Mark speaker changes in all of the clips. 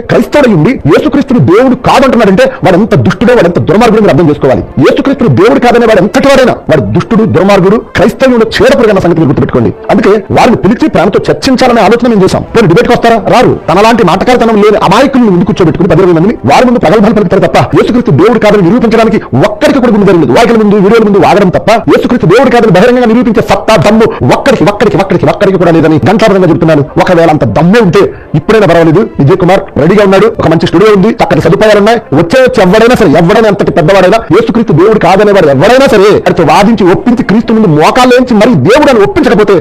Speaker 1: క్రైస్తవుడు ఉండి యేసుక్రీస్తుని దేవుడు కాదంటున్నాడంటే వాడు ఎంత దుష్టుడో, వాడు ఎంత దుర్మార్గుడు మీరు అర్థం చేసుకోవాలి. యేసుక్రీస్తుని దేవుడు కాదనే వాడు ఎంతటి వాడైనా వాడు దుష్టుడు, దుర్మార్గుడు, క్రైస్తవుడు చేరపురుగన్న సంగతి గుర్తుపెట్టుకోండి. అందుకే వారిని పిలిచి ప్రేమతో చర్చించాలనే ఆలోచన మేము చేశాం. మీరు డిబేట్కి వస్తారా? రారు. తనలాంటి నాటకారితనం లేని అమాయకుల్ని ముందు కూర్చోబెట్టుకుని 10,000 మందిని వారి ముందు ప్రగల్భాలు పలుకుతారు తప్ప యేసుక్రీస్తు దేవుడు కాదని నిరూపించడానికి ఒక్కరికి కూడా ముందు జరిగింది. వాటిల ముందు, వీడియోల ముందు వాగడం తప్ప యేసుక్రీస్తు దేవుడు కాదని బహిరంగంగా నిరూపించే సత్తా, దమ్ము ఒక్కరికి కూడా లేదని గంటాపరంగా చెప్తున్నాను. ఒకవేళ అంత దమ్మే ఉంటే ఇప్పుడైనా పర్వాలేదు, విజయ్ కుమార్ రెడీగా ఉన్నాడు, ఒక మంచి స్టూడియో ఉంది, చక్కటి సదుపాయాలున్నాయి. వచ్చే ఎవడైనా సరే, ఎవడైనా ఎంతటి పెద్దవాడైనా యేసుక్రీస్తు దేవుడు కాదనేవాడు ఎవరైనా సరే అడితో వాదించి ఒప్పించి క్రీస్తు ముందు మోకాలేంచి మరి దేవుడు అని ఒప్పించకపోతే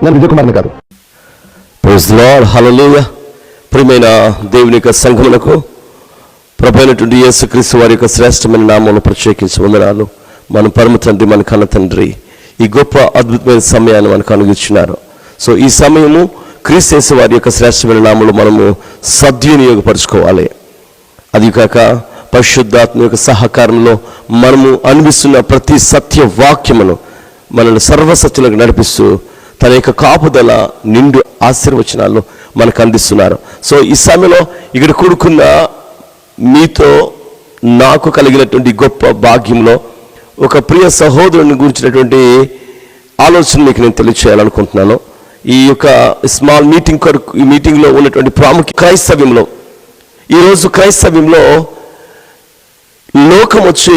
Speaker 1: నేను విజయ్ కుమార్ని కాదు.
Speaker 2: ప్రైజ్ ది లార్డ్, హల్లెలూయా. ప్రియమైన దేవుని యొక్క సంఘములకు ప్రభువైనటువంటి యేసుక్రీస్తు వారి యొక్క శ్రేష్టమైన నామములో ప్రత్యేకించి వందనాలు. మన పరమ తండ్రి, మన కన్న తండ్రి ఈ గొప్ప అద్భుతమైన సమయాన్ని మనకు అనుగ్రహించినారు. సో ఈ సమయము క్రీస్తు యేసు వారి యొక్క శ్రేష్టమైన నామములో మనము సద్వినియోగపరచుకోవాలి. అది కాక పరిశుద్ధాత్మ యొక్క సహకారంలో మనము అనిపిస్తున్న ప్రతి సత్య వాక్యమును మనల్ని సర్వసత్యులకు నడిపిస్తూ తన యొక్క కాపుదల నిండు ఆశీర్వచనాలు మనకు అందిస్తున్నారు. సో ఈ సమయంలో ఇక్కడ కూడుకున్న మీతో నాకు కలిగినటువంటి గొప్ప భాగ్యంలో ఒక ప్రియ సహోదరుని గురించినటువంటి ఆలోచన మీకు నేను తెలియచేయాలనుకుంటున్నాను. ఈ యొక్క స్మాల్ మీటింగ్ కొరకు, ఈ మీటింగ్లో ఉన్నటువంటి ప్రాముఖ్య క్రైస్తవ్యంలో, ఈరోజు క్రైస్తవ్యంలో లోకం వచ్చి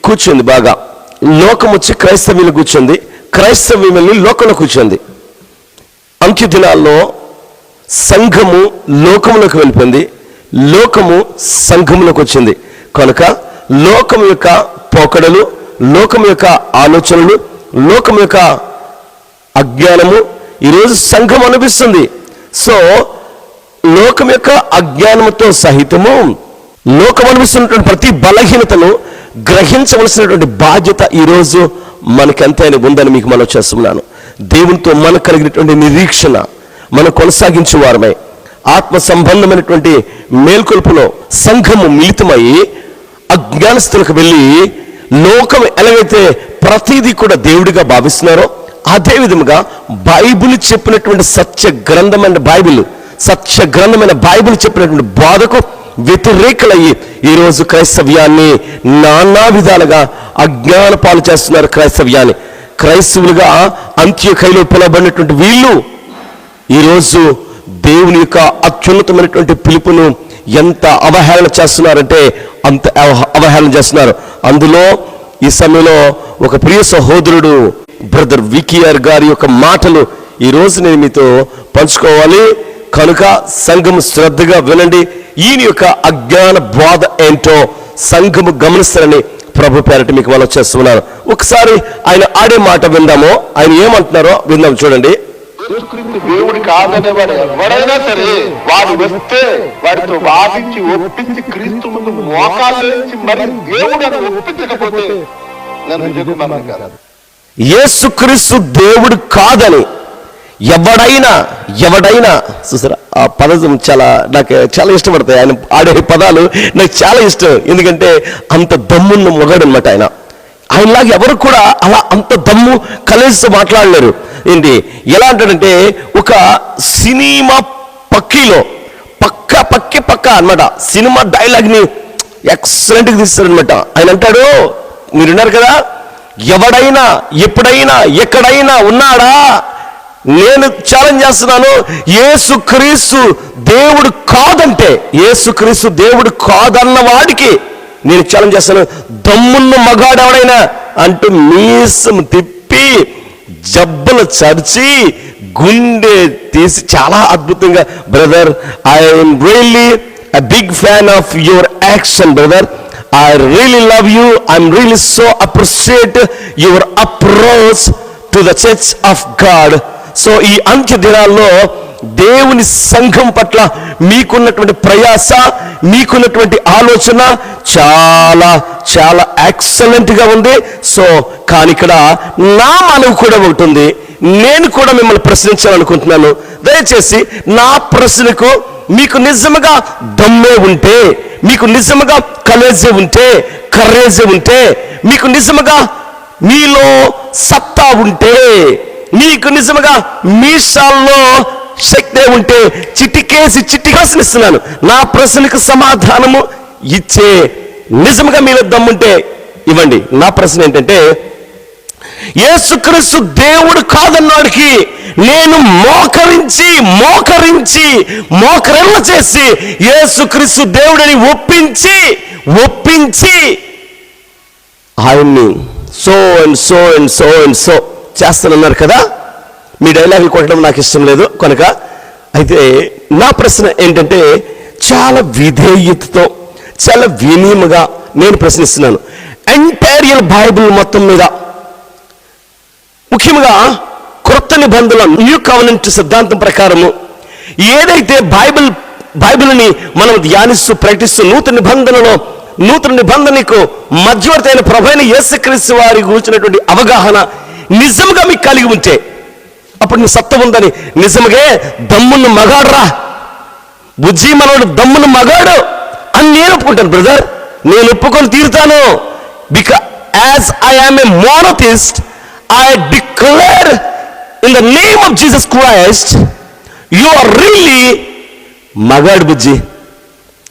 Speaker 2: కూర్చుంది. బాగా లోకం వచ్చి క్రైస్తవ్యంలో కూర్చుంది, క్రైస్తవ్యం వెళ్ళి లోకంలో కూర్చుంది. అంత్య దినాల్లో సంఘము లోకములోకి వెళ్ళిపోయింది, లోకము సంఘములోకి వచ్చింది. కనుక లోకం యొక్క పోకడలు, లోకం యొక్క ఆలోచనలు, లోకం యొక్క అజ్ఞానము ఈరోజు సంఘం అనిపిస్తుంది. సో లోకం యొక్క అజ్ఞానంతో సహితము లోకం అనిపిస్తున్నటువంటి ప్రతి బలహీనతను గ్రహించవలసినటువంటి బాధ్యత ఈరోజు మనకెంతైనా ఉందని మీకు మనం చేస్తున్నాను. దేవునితో మనకు కలిగినటువంటి నిరీక్షణ మనం కొనసాగించే వారమై ఆత్మ సంబంధమైనటువంటి మేల్కొల్పులో సంఘము మిళితమై అజ్ఞానస్తులకు వెళ్ళి లోకం ఎలాగైతే ప్రతిదీ కూడా దేవుడిగా భావిస్తున్నారో అదే విధముగా బైబిల్ చెప్పినటువంటి సత్య గ్రంథమైన బైబిల్ చెప్పినటువంటి బోధకు వ్యతిరేకలయ్యి ఈరోజు క్రైస్తవ్యాన్ని నానా విధాలుగా అజ్ఞాన పాలు చేస్తున్నారు. క్రైస్తవులుగా అంత్యొకయలో పిలవబడినటువంటి వీళ్ళు ఈరోజు దేవుని యొక్క అత్యున్నతమైనటువంటి పిలుపును ఎంత అవహేళన చేస్తున్నారంటే అంత అవహేళన చేస్తున్నారు. అందులో ఈ సమయంలో ఒక ప్రియ సహోదరుడు బ్రదర్ వికిఆర్ గారి యొక్క మాటలు ఈరోజు నేను మీతో పంచుకోవాలి. కనుక సంఘము శ్రద్ధగా వినండి. ఈయన యొక్క అజ్ఞాన బోధ ఏంటో సంఘము గమనిస్తారని ప్రభు పేరట మీకు మనం చేస్తున్నాను. ఒకసారి ఆయన ఆడే మాట విందాము. ఆయన ఏమంటున్నారో విందాం. చూడండి.
Speaker 3: దేవుడి కాదనేవాడు ఎవడైనా సరే వాడు వస్తే వాడితో వాదించి ఒప్పించి క్రీస్తు ముందు మోకాలు నుంచి మరి దేవుడు అని ఒప్పించకపోతే నేను విజయ్ కుమార్ కాదు.
Speaker 2: యేసుక్రీస్తు దేవుడు కాదని ఎవడైనా చూసారా, ఆ పదం నాకు చాలా ఇష్టపడతాయి. ఆయన ఆడే పదాలు నాకు చాలా ఇష్టం. ఎందుకంటే అంత దమ్మున్న మొగాడు అనమాట ఆయన. ఆయనలాగా ఎవరు కూడా అలా అంత దమ్ము కలిసి మాట్లాడలేరు. ఏంటి ఎలా అంటాడంటే ఒక సినిమా పక్కీలో పక్క అనమాట సినిమా డైలాగ్ని ఎక్సలెంట్గా తీస్తారనమాట. ఆయన అంటాడు, మీరున్నారు కదా, ఎవడైనా ఎప్పుడైనా ఎక్కడైనా ఉన్నాడా? నేను ఛాలెంజ్ చేస్తున్నాను, యేసుక్రీస్తు దేవుడు కాదంటే, యేసుక్రీస్తు దేవుడు కాదన్న వాడికి నేను ఛాలెంజ్ చేస్తాను, దమ్మున్న మగాడు ఎవడైనా అంటూ మీసం తిప్పి జబ్బలు చరిచి గుండె తీసి చాలా అద్భుతంగా, brother I'm really a big fan of your action brother, I really love you, I'm really so appreciate your approach to the church of God. So ఈ అంత్య దినాల్లో దేవుని సంఘం పట్ల మీకున్నటువంటి ప్రయాస, మీకున్నటువంటి ఆలోచన చాలా చాలా ఎక్సలెంట్గా ఉంది. సో కానీ ఇక్కడ నా మనవి కూడా ఒకటి ఉంది. నేను కూడా మిమ్మల్ని ప్రశ్నించాలనుకుంటున్నాను. దయచేసి నా ప్రశ్నకు మీకు నిజంగా దమ్మే ఉంటే, మీకు నిజంగా కలేజే ఉంటే, కర్రేజే ఉంటే, మీకు నిజంగా మీలో సత్తా ఉంటే, మీకు నిజంగా మీసాల్లో శక్తి ఉంటే చిట్టి ప్రశ్నిస్తున్నాను, నా ప్రశ్నకు సమాధానము ఇచ్చే నిజంగా మీలో దమ్ముంటే ఇవ్వండి. నా ప్రశ్న ఏంటంటే, యేసుక్రీస్తు దేవుడు కాదన్నాడికి నేను మోకరిల్ల చేసి యేసుక్రీస్తు దేవుడిని ఒప్పించి ఆయన్ని సో చేస్తానన్నారు కదా. మీ డైలాగులు కొట్టడం నాకు ఇష్టం లేదు కనుక. అయితే నా ప్రశ్న ఏంటంటే, చాలా విధేయతతో చాలా వినీముగా నేను ప్రశ్నిస్తున్నాను. ఎంటైర్ బైబిల్ మొత్తం మీద, ముఖ్యంగా క్రొత్త నిబంధనల న్యూ కవెనెంట్ సిద్ధాంతం ప్రకారము ఏదైతే బైబిల్ని మనం ధ్యానిస్తూ ప్రకటిస్తూ నూతన నిబంధనకు మధ్యవర్తి అయిన ప్రభువైన యేసుక్రీస్తు వారి గురించినటువంటి అవగాహన నిజంగా మీకు కలిగి ఉంటే, అప్పుడు నీ సత్తా ఉందని నిజంగా దమ్మున్న మగాడురా బుజ్జి మనోడు దమ్మున్న మగాడు అని నేను ఒప్పుకుంటాను. బ్రదర్, నేను ఒప్పుకొని తీరుతాను. As I am a monotheist, I declare in the name of Jesus Christ, you are really మగాడు బుజ్జి,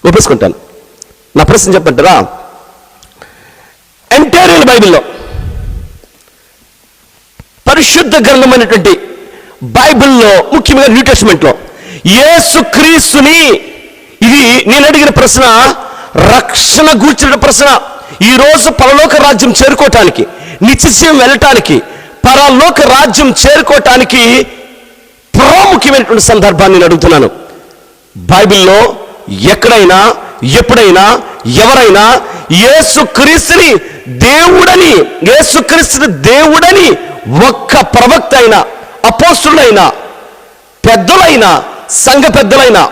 Speaker 2: ఒప్పేసుకుంటాను. నా ప్రశ్న చెప్పంటారా? ఎంటైర్ బైబిల్లో, పరిశుద్ధ గ్రంథమైనటువంటి బైబిల్లో, ముఖ్యంగా న్యూ టెస్టమెంట్లో యేసుక్రీస్తుని, ఇది నేను అడిగిన ప్రశ్న రక్షణ గూర్చిన ప్రశ్న. ఈరోజు పరలోక రాజ్యం చేరుకోవటానికి, నిత్యజీవం వెళ్ళటానికి, పరలోక రాజ్యం చేరుకోవటానికి ప్రాముఖ్యమైనటువంటి సందర్భాన్ని నేను అడుగుతున్నాను. బైబిల్లో ఎక్కడైనా ఎప్పుడైనా ఎవరైనా యేసుక్రీస్తుని దేవుడని ఒక్క ప్రవక్త అయినా, అపోస్తులైనా, పెద్దలైనా, సంఘ పెద్దలైనా,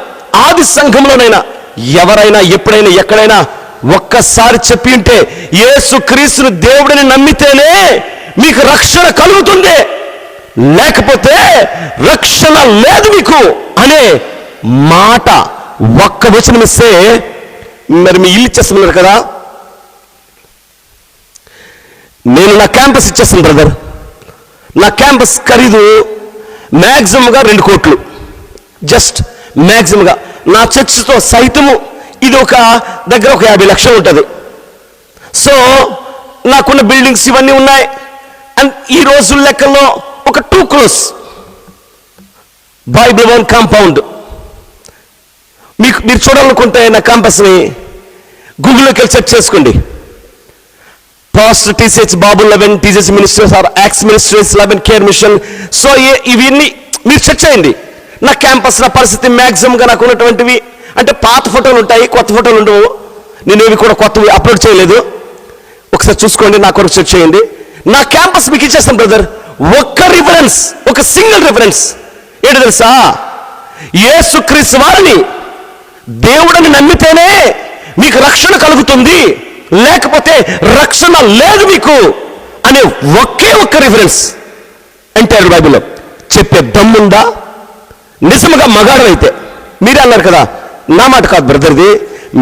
Speaker 2: ఆది సంఘంలోనైనా ఎవరైనా ఎప్పుడైనా ఎక్కడైనా ఒక్కసారి చెప్పి ఉంటే, యేసుక్రీస్తుని దేవుడిని నమ్మితేనే మీకు రక్షణ కలుగుతుంది, లేకపోతే రక్షణ లేదు మీకు అనే మాట ఒక్క వచనం ఇస్తే, మరి మీ ఇల్లు ఇచ్చేస్తున్నారు కదా. నేను నా క్యాంపస్ ఇచ్చేస్తాను బ్రదర్. నా క్యాంపస్ ఖరీదు మ్యాక్సిమంగా 2 కోట్లు, జస్ట్ మ్యాక్సిమంగా. నా చర్చితో సైతము ఇది ఒక దగ్గర ఒక 50 లక్షలు ఉంటుంది. సో నాకున్న బిల్డింగ్స్ ఇవన్నీ ఉన్నాయి. అండ్ ఈ రోజు లెక్కల్లో ఒక 2 crores బైబిల్ 1 కాంపౌండ్. మీరు చూడాలనుకుంటే నా క్యాంపస్ని గూగుల్లోకి వెళ్ళి సెర్చ్ చేసుకోండి. Pastor TCH Babu 11 TCH ministries ఆర్ యాక్స్ మినిస్ట్రీస్ 11 కేర్ మిషన్. సో ఇవన్నీ మీరు సెర్చ్ చేయండి. నా క్యాంపస్, నా పరిస్థితి మ్యాక్సిమంగా నాకు ఉన్నటువంటివి అంటే పాత ఫోటోలు ఉంటాయి, కొత్త ఫోటోలు ఉండవు. నేనేవి కూడా కొత్తవి అప్లోడ్ చేయలేదు. ఒకసారి చూసుకోండి, నా కొరకు సెర్చ్ చేయండి. నా క్యాంపస్ మీకు ఇచ్చేస్తాను బ్రదర్. ఒక్క రిఫరెన్స్, ఒక సింగిల్ రిఫరెన్స్ ఏంటి తెలుసా? యేసుక్రీస్తు వారిని దేవుడిని నమ్మితేనే మీకు రక్షణ కలుగుతుంది, లేకపోతే రక్షణ లేదు మీకు అనే ఒకే ఒక్క రిఫరెన్స్ ఎంటైర్ బైబిల్లో చెప్పే దమ్ముందా? నిజంగా మగాడు అయితే మీరే అన్నారు కదా, నా మాట కాదు బ్రదర్ది,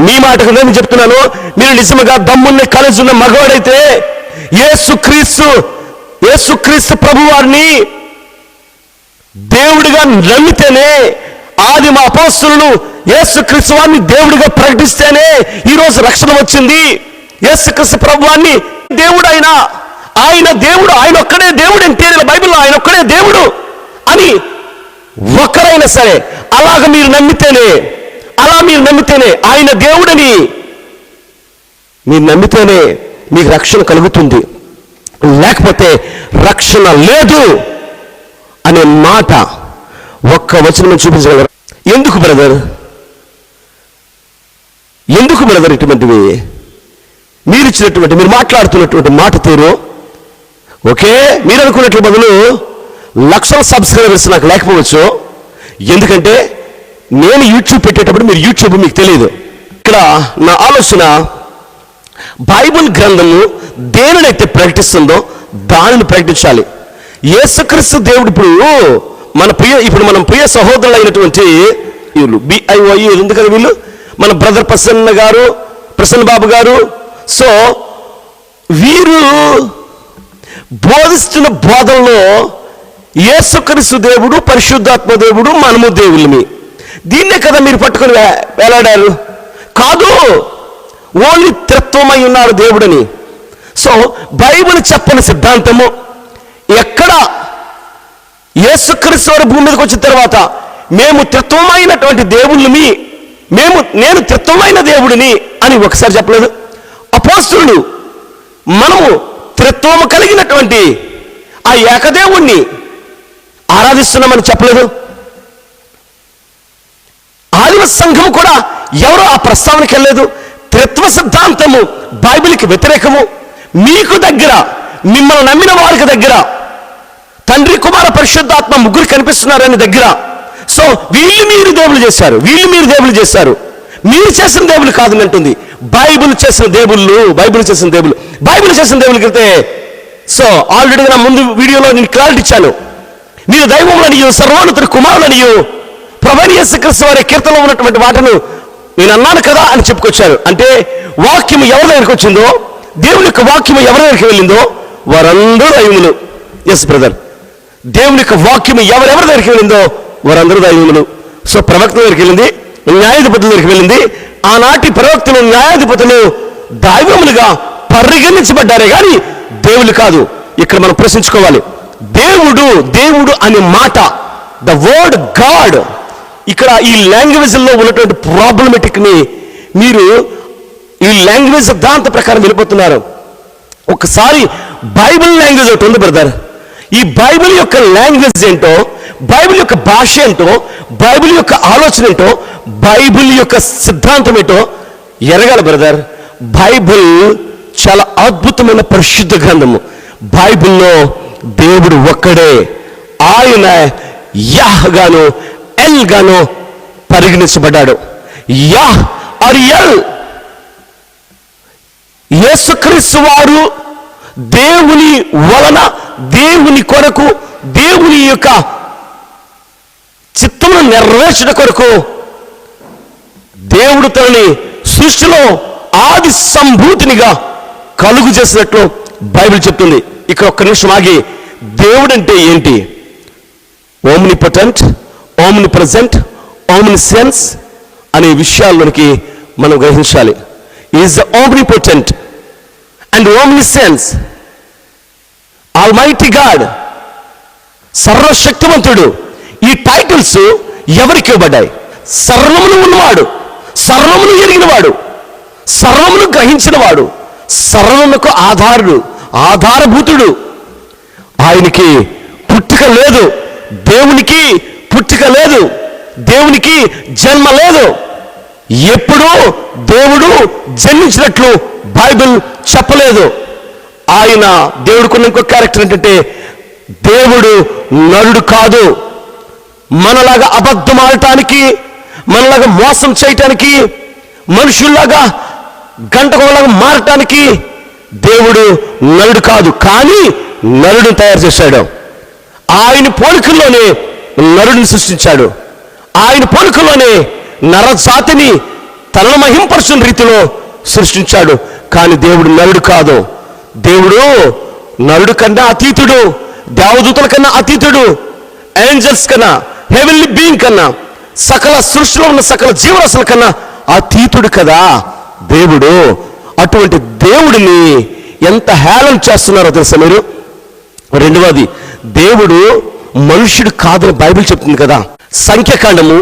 Speaker 2: మీ మాటకు నేను చెప్తున్నాను. మీరు నిజంగా దమ్ముని కలిసి ఉన్న మగవాడైతే యేసుక్రీస్తు ప్రభు వారిని దేవుడిగా నమ్మితేనే, ఆది మా అపోస్తలులు యేసుక్రీస్తు వారిని దేవుడిగా ప్రకటిస్తేనే ఈరోజు రక్షణ వచ్చింది. యేసుక్రీస్తు ప్రభు వారిని దేవుడైనా ఆయన దేవుడు, ఆయన ఒక్కడే దేవుడు అంటే బైబిల్లో ఆయన ఒక్కడే దేవుడు అని ఒక్కరైనా సరే అలాగ మీరు నమ్మితేనే ఆయన దేవుడని మీరు నమ్మితేనే మీకు రక్షణ కలుగుతుంది, లేకపోతే రక్షణ లేదు అనే మాట ఒక్క వచనం చూపించగలరు? ఎందుకు బ్రదర్ ఇటువంటివి మీరు ఇచ్చినటువంటి, మీరు మాట్లాడుతున్నటువంటి మాట తీరు ఓకే, మీరు అనుకున్నట్లు బదులు లక్షల సబ్స్క్రైబర్స్ నాకు లేకపోవచ్చు. ఎందుకంటే నేను యూట్యూబ్ పెట్టేటప్పుడు మీరు యూట్యూబ్ మీకు తెలియదు. ఇక్కడ నా ఆలోచన, బైబిల్ గ్రంథము దేనినైతే ప్రకటిస్తుందో దానిని ప్రకటించాలి. యేసుక్రీస్తు దేవుడు ఇప్పుడు మనం ప్రియ సహోదరులు అయినటువంటి వీళ్ళు BIOE ఉంది కదా, వీళ్ళు మన బ్రదర్ ప్రసన్న బాబు గారు. సో వీరు బోధిస్తున్న బోధనలో యేసుక్రీస్తు దేవుడు, పరిశుద్ధాత్మ దేవుడు, మనము దేవుళ్ళమి. దీన్నే కదా మీరు పట్టుకొని వేలాడారు. కాదు, ఓన్లీ త్రిత్వమై ఉన్నారు దేవుడని. సో బైబిల్ చెప్పని సిద్ధాంతము ఎక్కడ యేసుక్రీస్తు వారు భూమి మీదకి వచ్చిన తర్వాత మేము త్రిత్వమైనటువంటి దేవుళ్ళమి, నేను త్రిత్వమైన దేవుడిని అని ఒకసారి చెప్పలేదు. అపోస్తలుడు మనము త్రిత్వము కలిగినటువంటి ఆ ఏకదేవుణ్ణి ఆరాధిస్తున్నామని చెప్పలేదు. ఆదిమ సంఘం కూడా ఎవరో ఆ ప్రస్తావనకి వెళ్ళలేదు. త్రిత్వ సిద్ధాంతము బైబిల్కి వ్యతిరేకము. మీకు దగ్గర, మిమ్మల్ని నమ్మిన వారికి దగ్గర తండ్రి, కుమార, పరిశుద్ధాత్మ ముగ్గురు కనిపిస్తున్నారని దగ్గర. సో వీళ్ళు మీరు దేవుళ్ళు చేశారు, వీళ్ళు మీరు దేవుళ్ళు చేశారు, మీరు చేసిన దేవుళ్ళు కాదని అంటుంది. బైబిల్ చేసిన దేవుళ్ళు, బైబిల్ చేసిన దేవుళ్ళు, బైబిల్ చేసిన దేవుళ్ళకి వెళ్తే, సో ఆల్రెడీ నా ముందు వీడియోలో నేను క్లారిటీ ఇచ్చాను. మీరు దైవములనియు, సర్వోన్నతుడి కుమారులనియు, ప్రభువైన యేసుక్రీస్తు వారి కీర్తనలో ఉన్నటువంటి వాటను నేను అన్నాను కదా అని చెప్పుకొచ్చారు. అంటే వాక్యం ఎవరి దగ్గరికి వచ్చిందో, దేవుని యొక్క వాక్యం ఎవరి దగ్గరికి వెళ్ళిందో వారందరూ దైవములు. ఎస్ బ్రదర్, దేవుని యొక్క వాక్యం ఎవరెవరి దగ్గరికి వెళ్ళిందో వారందరూ దైవములు. సో ప్రవక్త దగ్గరికి వెళ్ళింది, న్యాయాధిపతుల దగ్గరికి వెళ్ళింది. ఆనాటి ప్రవక్తలు, న్యాయాధిపతులు దైవములుగా పరిగణించబడ్డారే కానీ దేవుళ్ళు కాదు. ఇక్కడ మనం ప్రశ్నించుకోవాలి. దేవుడు, దేవుడు అనే మాట, ద వర్డ్ గాడ్, ఇక్కడ ఈ లాంగ్వేజ్లో ఉన్నటువంటి ప్రాబ్లమెటిక్ని మీరు ఈ లాంగ్వేజ్ సిద్ధాంత ప్రకారం వెళ్ళిపోతున్నారు. ఒకసారి బైబిల్ లాంగ్వేజ్ ఒకటి ఉంది బ్రదర్. ఈ బైబిల్ యొక్క లాంగ్వేజ్ ఏంటో, బైబిల్ యొక్క భాష ఏంటో, బైబిల్ యొక్క ఆలోచన ఏంటో, బైబిల్ యొక్క సిద్ధాంతం ఏంటో ఎరగాలి బ్రదర్. బైబిల్ చాలా అద్భుతమైన పరిశుద్ధ గ్రంథము. బైబిల్లో దేవుడు ఒక్కడే. ఆయన యాహ్ గాను ఎల్ గాను పరిగణించబడ్డాడు. Yeah R L. యేసుక్రీస్తు వారు దేవుని వలన, దేవుని కొరకు, దేవుని యొక్క చిత్తమును నెరవేర్చడం కొరకు దేవుడు తనని సృష్టిలో ఆది సంభూతినిగా కలుగు చేసినట్లు బైబిల్ చెప్తుంది. ఇక్కడ ఒక్క నిమిషం ఆగి, దేవుడు అంటే ఏంటి? ఓమ్నిపోటెంట్, ఓమ్నిప్రెజెంట్, ఓమ్నిసెన్స్ అనే విషయాల్లోనికి మనం గ్రహించాలి. Is the omnipotent and omniscience, almighty God, సర్వశక్తివంతుడు. ఈ టైటిల్స్ ఎవరికి ఇవ్వబడ్డాయి? సర్వమును ఉన్నవాడు, సర్వమును ఎరిగినవాడు, సర్వమును గ్రహించినవాడు, సర్వమునకు ఆధారుడు, ఆధారభూతుడు. ఆయనకి పుట్టుక లేదు, దేవునికి పుట్టుక లేదు, దేవునికి జన్మ లేదు. ఎప్పుడూ దేవుడు జన్మించినట్లు బైబిల్ చెప్పలేదు. ఆయన దేవుడికున్న ఇంకో క్యారెక్టర్ ఏంటంటే, దేవుడు నరుడు కాదు. మనలాగా అబద్ధం ఆడటానికి, మనలాగా మోసం చేయటానికి, మనుషుల్లాగా గంటకోలాగా మారటానికి దేవుడు నరుడు కాదు. కానీ నరుడిని తయారు చేశాడు. ఆయన పోలికల్లోనే నరుడిని సృష్టించాడు. ఆయన పోలికల్లోనే నరజాతిని తనను మహింపరచుని రీతిలో సృష్టించాడు. కానీ దేవుడు నరుడు కాదు. దేవుడు నరుడు కన్నా అతీతుడు, దేవదూతల కన్నా అతీతుడు, ఏంజల్స్ కన్నా, హెవెన్లీ బీయింగ్ కన్నా, సకల సృష్టిలో ఉన్న సకల జీవరాశుల కన్నా అతీతుడు కదా దేవుడు. అటువంటి దేవుడిని ఎంత హేళన చేస్తున్నారో తెలుసా మీరు? రెండవది, దేవుడు మనుష్యుడు కాదని బైబిల్ చెప్తుంది కదా. సంఖ్యాకాండము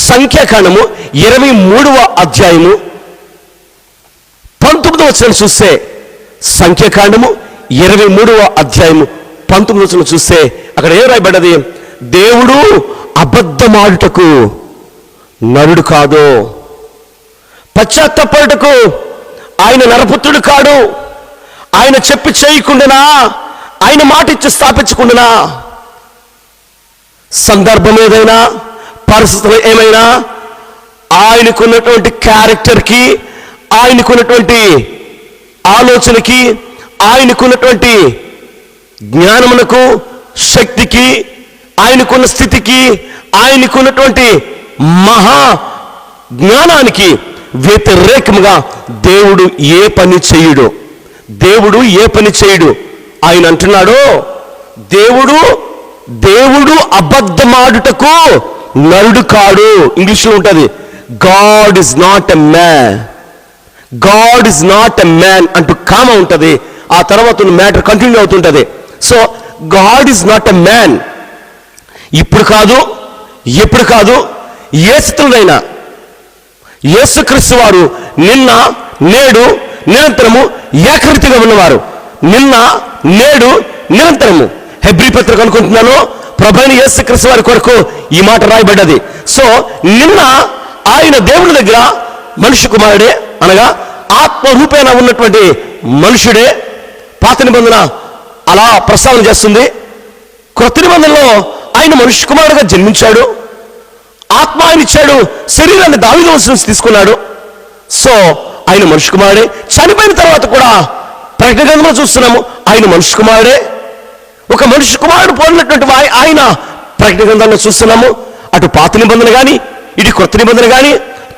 Speaker 2: 23వ అధ్యాయము 19వ వచనం చూస్తే, సంఖ్యాకాండము 23వ అధ్యాయము 19వ వచనం చూస్తే అక్కడ ఏం రాయబడ్డది? దేవుడు అబద్ధమాడుటకు నరుడు కాదు, పశ్చాత్తపడుటకు ఆయన నరపుత్రుడు కాడు, ఆయన చెప్పి చేయకుండానా, ఆయన మాట ఇచ్చి స్థాపించకుండానా, సందర్భం ఏదైనా, పరిస్థితులు ఏమైనా, ఆయనకున్నటువంటి క్యారెక్టర్కి, ఆయనకున్నటువంటి ఆలోచనకి, ఆయనకున్నటువంటి జ్ఞానమునకు, శక్తికి, ఆయనకున్న స్థితికి, ఆయనకున్నటువంటి మహా జ్ఞానానికి వ్యతిరేకముగా దేవుడు ఏ పని చేయడు. దేవుడు ఏ పని చేయడు. ఆయన అంటున్నాడు, దేవుడు దేవుడు అబద్ధమాడుటకు నరుడు కాడు. ఇంగ్లీష్లో ఉంటుంది, God is not a man, God is not a man అంటూ కామ ఉంటుంది. ఆ తర్వాత మ్యాటర్ కంటిన్యూ అవుతుంటుంది. So God is not a man. ఇప్పుడు కాదు, ఎప్పుడు కాదు, ఏ స్థితిలోనైనా యేసుక్రీస్తు వారు నిన్న నేడు నిరంతరము ఏకరీతిగా ఉన్నవారు. నిన్న నేడు నిరంతరము. హెబ్రీ పత్రిక అనుకుంటున్నాను, ప్రభువైన యేసుక్రీస్తు వారి కొరకు ఈ మాట రాయబడ్డది. సో నిన్న ఆయన దేవుని దగ్గర మనుష్య కుమారుడే, అనగా ఆత్మరూపేణ ఉన్నటువంటి మనుషుడే. పాత నిబంధన అలా ప్రస్తావన చేస్తుంది. క్రొత్త నిబంధనలో ఆయన మనుష్య కుమారుడుగా జన్మించాడు, ఆత్మ ఆయన ఇచ్చాడు, శరీరాన్ని దావీదు వంశం నుంచి తీసుకున్నాడు. సో ఆయన మనుష్య కుమారుడే. చనిపోయిన తర్వాత కూడా ప్రకటన గ్రంథంలో చూస్తున్నాము ఆయన మనుష్య కుమారుడే. ఒక మనుష్య కుమారుడు పోలినటువంటి ఆయన ప్రకటన గ్రంథంలో చూస్తున్నాము. అటు పాత నిబంధన కానీ ఇటు క్రొత్త నిబంధన కానీ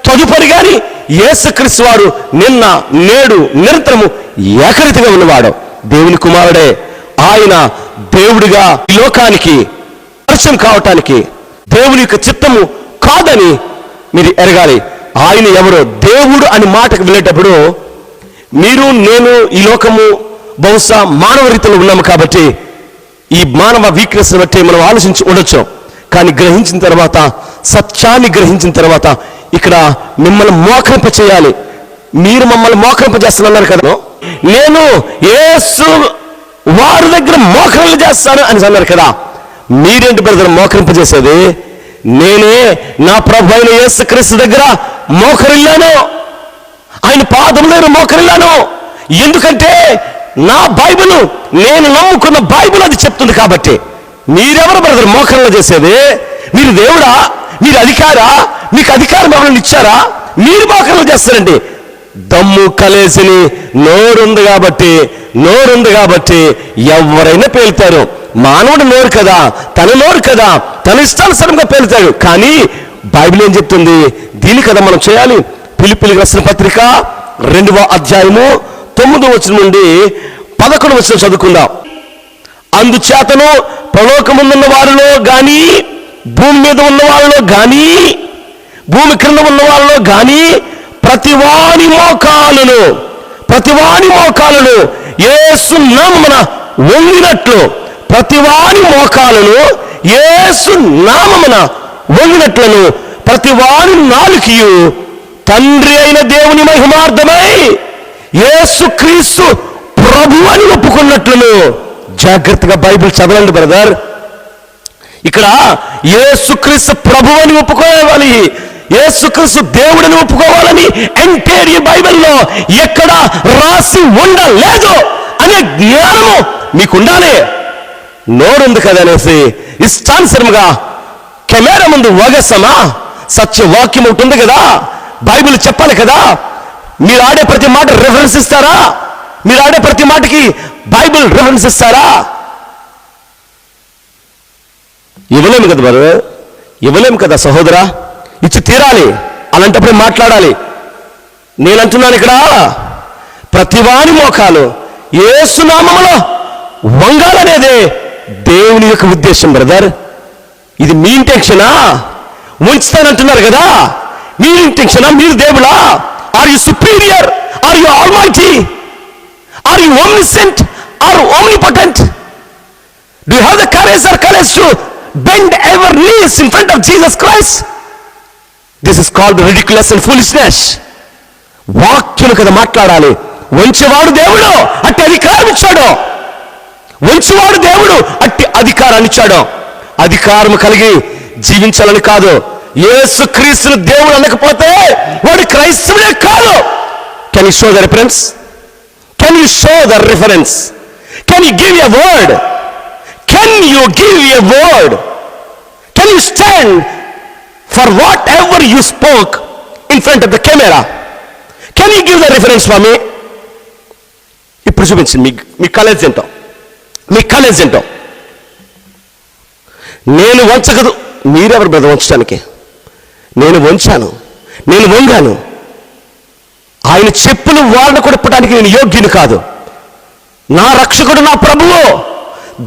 Speaker 2: తదుపరి కానీ యేసుక్రీస్తు వారు నిన్న నేడు నిరంతరము ఏకరీతిగా ఉన్నవాడు, దేవుని కుమారుడే. ఆయన దేవుడిగా ఈ లోకానికి పరిచయం కావటానికి దేవుని యొక్క చిత్తము కాదని మీరు ఎరగాలి. ఆయన ఎవరో దేవుడు అని మాటకు వెళ్ళేటప్పుడు మీరు నేను ఈ లోకము బహుశా మానవ రీతిలో ఉన్నాము కాబట్టి ఈ మానవ వీక్నెస్ బట్టి మనం ఆలోచించి ఉండొచ్చు. కానీ గ్రహించిన తర్వాత, సత్యాన్ని గ్రహించిన తర్వాత ఇక్కడ మిమ్మల్ని మోకరింప చేయాలి. మీరు మమ్మల్ని మోకరింప చేస్తున్నారు కదా, నేను యేసు వారి దగ్గర మోకరింప చేస్తాను అని అన్నారు కదా. మీరేంటి బ్రదర్ మోకరింప చేసేది? నేనే నా ప్రభు అయిన యేసుక్రీస్తు దగ్గర మోకరిల్లాను, ఆయన పాదం దగ్గర మోకరిల్లాను. ఎందుకంటే నా బైబిల్, నేను నమ్ముకున్న బైబిల్ అది చెప్తుంది కాబట్టి. మీరెవరు బ్రదర్ మోకరణ చేసేది? మీరు దేవుడా? మీరు అధికారా? మీకు అధికారం ఎవరైనా ఇచ్చారా? మీరు మోకరణ చేస్తారండి. దమ్ము కలేసిని నోరుంది కాబట్టి ఎవరైనా పేలుతారు. మానవుడు నోరు కదా, తన నోరు కదా, తన ఇష్టానుసారంగా పేలుతాడు. కానీ బైబిల్ ఏం చెప్తుంది? దీని కదా మనం చేయాలి. ఫిలిప్పీయులకు రాసిన పత్రిక 2వ అధ్యాయము 9వ వచనం నుండి 11వ వచనం చదువుకుందాం. అందుచేతను పరలోకమున్న వారిలో గాని, భూమి మీద ఉన్న వారిలో గాని, భూమి క్రింద ఉన్న వారిలో గాని ప్రతివాని మోకాలను యేసు నామమున వంగినట్లు, ప్రతివాని మోకాలను యేసు నామమున వంగినట్లను ప్రతివాని నాలుకయు తండ్రి అయిన దేవుని మహిమార్థమై యేసుక్రీస్తు ప్రభు అని ఒప్పుకున్నట్లను. జాగ్రత్తగా బైబిల్ చదవండి బ్రదర్. ఇక్కడ యేసుక్రీస్తు ప్రభు అని ఒప్పుకోవాలి, యేసుక్రీస్తు దేవుడిని ఒప్పుకోవాలని ఎంటైర్ ఈ బైబిల్లో ఎక్కడ రాసి ఉండలేదు అనే జ్ఞానము మీకు ఉండాలి. నోరుంది కదా అనేసి ఇష్టానుసరముగా కెమెరా ముందు వగసమా? సత్యవాక్యం ఒకటి ఉంది కదా, బైబిల్ చెప్పాలి కదా. మీరు ఆడే ప్రతి మాట రెఫరెన్స్ ఇస్తారా? మీరు ఆడే ప్రతి మాటకి బైబిల్ రెఫరెన్స్ ఇస్తారా? ఇవ్వలేము కదా బ్రదర్, ఇవ్వలేము కదా సహోదరా. ఇచ్చి తీరాలి. అలాంటప్పుడే మాట్లాడాలి. నేనంటున్నాను ఇక్కడ ప్రతివాని మోకాలు యేసు నామములో వంగాలనేదే దేవుని యొక్క ఉద్దేశం బ్రదర్. ఇది మీ ఇంటెన్షనా? ఉంచుతానంటున్నారు కదా, మీ ఇంటెన్షనా? మీరు దేవుడా? Are you superior? Are you almighty? Are you omniscient? Are omnipotent? Do you have the courage to bend our knees in front of Jesus Christ? This is called ridiculous and foolishness. వాక్యం కదా మాట్లాడాలి. వంచేవాడు దేవుడు అట్టి అధికారం ఇచ్చాడు. వంచేవాడు దేవుడు అట్టి అధికారాన్ని ఇచ్చాడు. అధికారం కలిగి జీవించాలని కాదు. యేసుక్రీస్తును దేవుడు అనకపోతే వాడు క్రైస్తవుడే కాదు. Can you show the reference? Can you show the reference? Can you give a word? Can you give a word? Can you stand for whatever you spoke in front of the camera? Can you give the reference for me? ఇప్పుడు చూపించండి మీ college ఏంటో, మీ college ఏంటో. నేను వంచకదు. మీరెవరు brother వంచడానికి? నేను వంచాను, నేను వంగాను. ఆయన చెప్పులు వాళ్ళను కూడా ఇప్పడానికి నేను యోగ్యుని కాదు. నా రక్షకుడు, నా ప్రభువు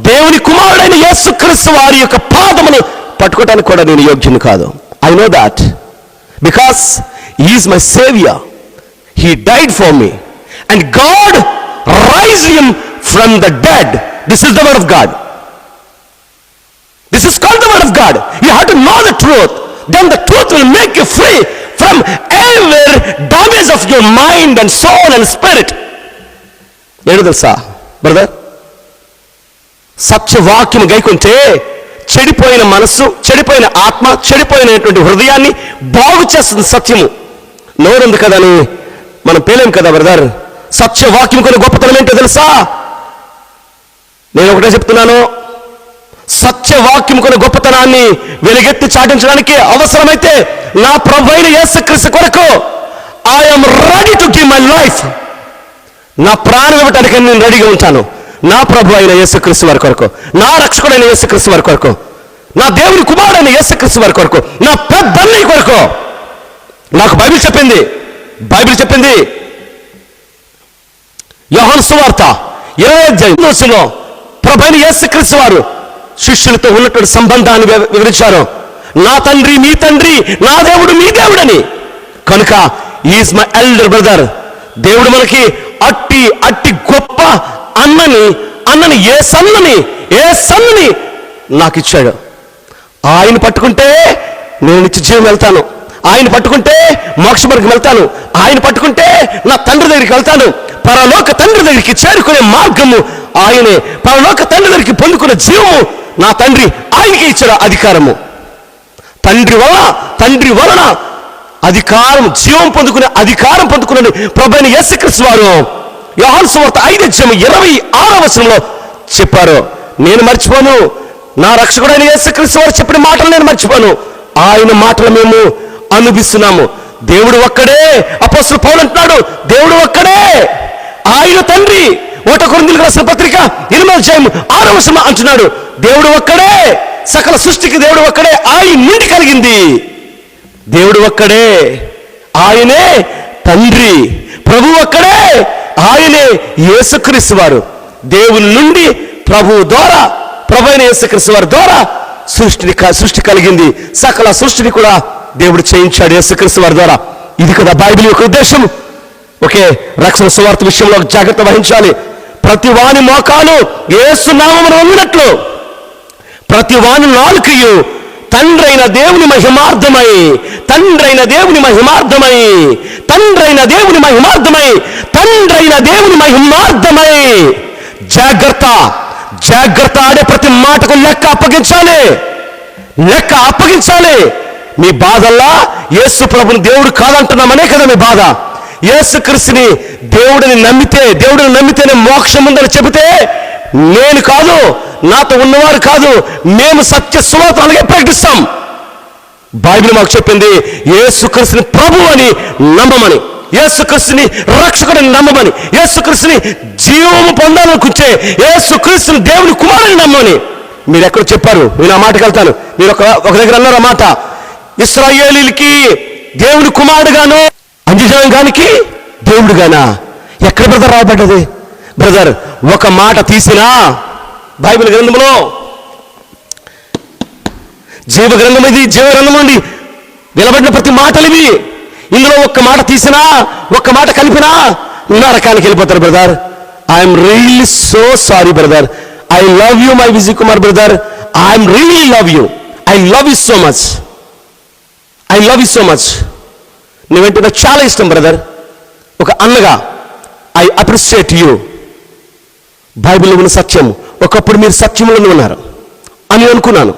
Speaker 2: దేవుని కుమారుడైన యేసుక్రీస్తు వారి యొక్క పాదమును పట్టుకోవడానికి కూడా నేను యోగ్యుని కాదు. I know that because he is my saviour. He died for me and God raised him from the dead. This is the word of God. This is called the word of God. You have to know the truth. Then the truth will make you free from every damage of your mind and soul and spirit. ఏంటో తెలుసా brother, సత్యవాక్యం గైకుంటే చెడిపోయిన మనస్సు, చెడిపోయిన ఆత్మ, చెడిపోయినటువంటి హృదయాన్ని బాగు చేస్తుంది సత్యము. నోరుంది కదా అని మనం పేలేం కదా బ్రదర్. సత్యవాక్యం కొన్ని గొప్పతనం ఏంటో తెలుసా? నేను ఒకటే చెప్తున్నాను, సత్యవాక్యం కొన్ని గొప్పతనాన్ని వెలుగెత్తి చాటించడానికి అవసరమైతే నా ప్రభువైన యేసుక్రీస్తు కొరకు I'm ready to give my life. నా ప్రాణం ఇవ్వటానికి నేను రెడీగా ఉంటాను. నా ప్రభు అయిన యేసుక్రీస్తు వారి కొరకు, నా రక్షకుడైన యేసుక్రీస్తు వారి కొరకు, నా దేవుని కుమారుడైన యేసుక్రీస్తు వారి కొరకు, నా పెద్దన్నయ్య కొరకు. నాకు బైబిల్ చెప్పింది యోహాను సువార్త 20వ అధ్యాయంలో ప్రభు అయిన యేసుక్రీస్తు వారు శిష్యులతో ఉన్నటువంటి సంబంధాన్ని వివరించారు. నా తండ్రి మీ తండ్రి, నా దేవుడు మీ దేవుడని. కనుక ఈజ్ మై ఎల్డర్ బ్రదర్. దేవుడు మనకి అట్టి గొప్ప అన్నని ఏ సన్నని నాకు ఇచ్చాడు. ఆయన పట్టుకుంటే నేను నిత్య జీవం వెళ్తాను. ఆయన పట్టుకుంటే మోక్షమార్గం వెళ్తాను. ఆయన పట్టుకుంటే నా తండ్రి దగ్గరికి వెళ్తాను. పరలోక తండ్రి దగ్గరికి చేరుకునే మార్గము ఆయనే. పరలోక తండ్రి దగ్గరికి పొందుకునే జీవము నా తండ్రి ఆయనకి ఇచ్చిన అధికారము. తండ్రి వలన అధికారం, జీవం పొందుకునే అధికారం పొందుకున్న ప్రభువైన యేసుక్రీస్తు వారు యోహాను సువార్త 5:26 చెప్పారు. నేను మర్చిపోను, నా రక్షకుడైన యేసుక్రీస్తు వారు చెప్పిన మాటలు నేను మర్చిపోను. ఆయన మాటలు మేము అనుభవిస్తున్నాము. దేవుడు ఒక్కడే. అపోస్తలుడు పౌలు అంటున్నాడు, దేవుడు ఒక్కడే, ఆయన తండ్రి. 1 కొరింథీయులకు రాసిన పత్రిక 8:6 అంటున్నాడు, దేవుడు ఒక్కడే, సకల సృష్టికి దేవుడు ఒక్కడే, ఆయన నుండి కలిగింది. దేవుడు ఒక్కడే, ఆయనే తండ్రి. ప్రభు ఒక్కడే, ఆయనే యేసుక్రీస్తు వారు. దేవుని నుండి ప్రభువు ద్వారా, ప్రభు అయిన యేసుక్రీస్తు వారి ద్వారా సృష్టి కలిగింది. సకల సృష్టిని కూడా దేవుడు చేయించాడు యేసుక్రీస్తు వారి ద్వారా. ఇది కదా బైబిల్ యొక్క ఉద్దేశం. ఓకే, రక్షణ సువార్త విషయంలో జాగ్రత్త వహించాలి. ప్రతి వాని మోకాలు యేసు నామమున వంగినట్లు ప్రతి వాని నాలుకయు తండ్రైన దేవుని మహిమార్థమై జాగ్రత్త ఆడే ప్రతి మాటకు లెక్క అప్పగించాలి. మీ బాధల్లా యేసు ప్రభుని దేవుడు కాదంటున్నామనే కదా మీ బాధ. యేసుక్రీస్తుని దేవుడిని నమ్మితేనే మోక్షం ఉందని చెబితే నేను కాదు, నాతో ఉన్నవారు కాదు, మేము సత్య సువార్త అలాగే ప్రకటిస్తాం. బైబిల్ మాకు చెప్పింది యేసుక్రీస్తుని ప్రభు అని నమ్మమని, యేసుక్రీస్తుని రక్షకుడిని నమ్మమని, యేసుక్రీస్తుని జీవము పొందాలనుకుంటే యేసుక్రీస్తుని దేవుని కుమారుని నమ్మని. మీరు ఎక్కడ చెప్పారు? నేను ఆ మాటకి వెళ్తాను. మీరు ఒక దగ్గర అన్నారు ఆ మాట, ఇశ్రాయేలీలకి దేవుని కుమారుడుగాను అంజజనాంగానికి దేవుడుగానా? ఎక్కడ బ్రదర్ రాబడ్డది? బ్రదర్, ఒక మాట తీసినా బైబిల్ గ్రంథంలో, జీవ గ్రంథం నుండి వెలువడిన ప్రతి మాటలు ఇవి. ఇందులో ఒక్క మాట తీసినా, ఒక్క మాట కలిపినా నరకానికి వెళ్ళిపోతారు brother. I'm really so sorry brother. I love you my Vijay Kumar brother. I'm really love you. I love you so much. నువ్వంటే నాకు చాలా ఇష్టం బ్రదర్. ఒక అన్నగా ఐ అప్రిషియేట్ యూ. బైబిల్లో ఉన్న సత్యం, ఒకప్పుడు మీరు సత్యంలో ఉన్నారు అని అనుకున్నాను,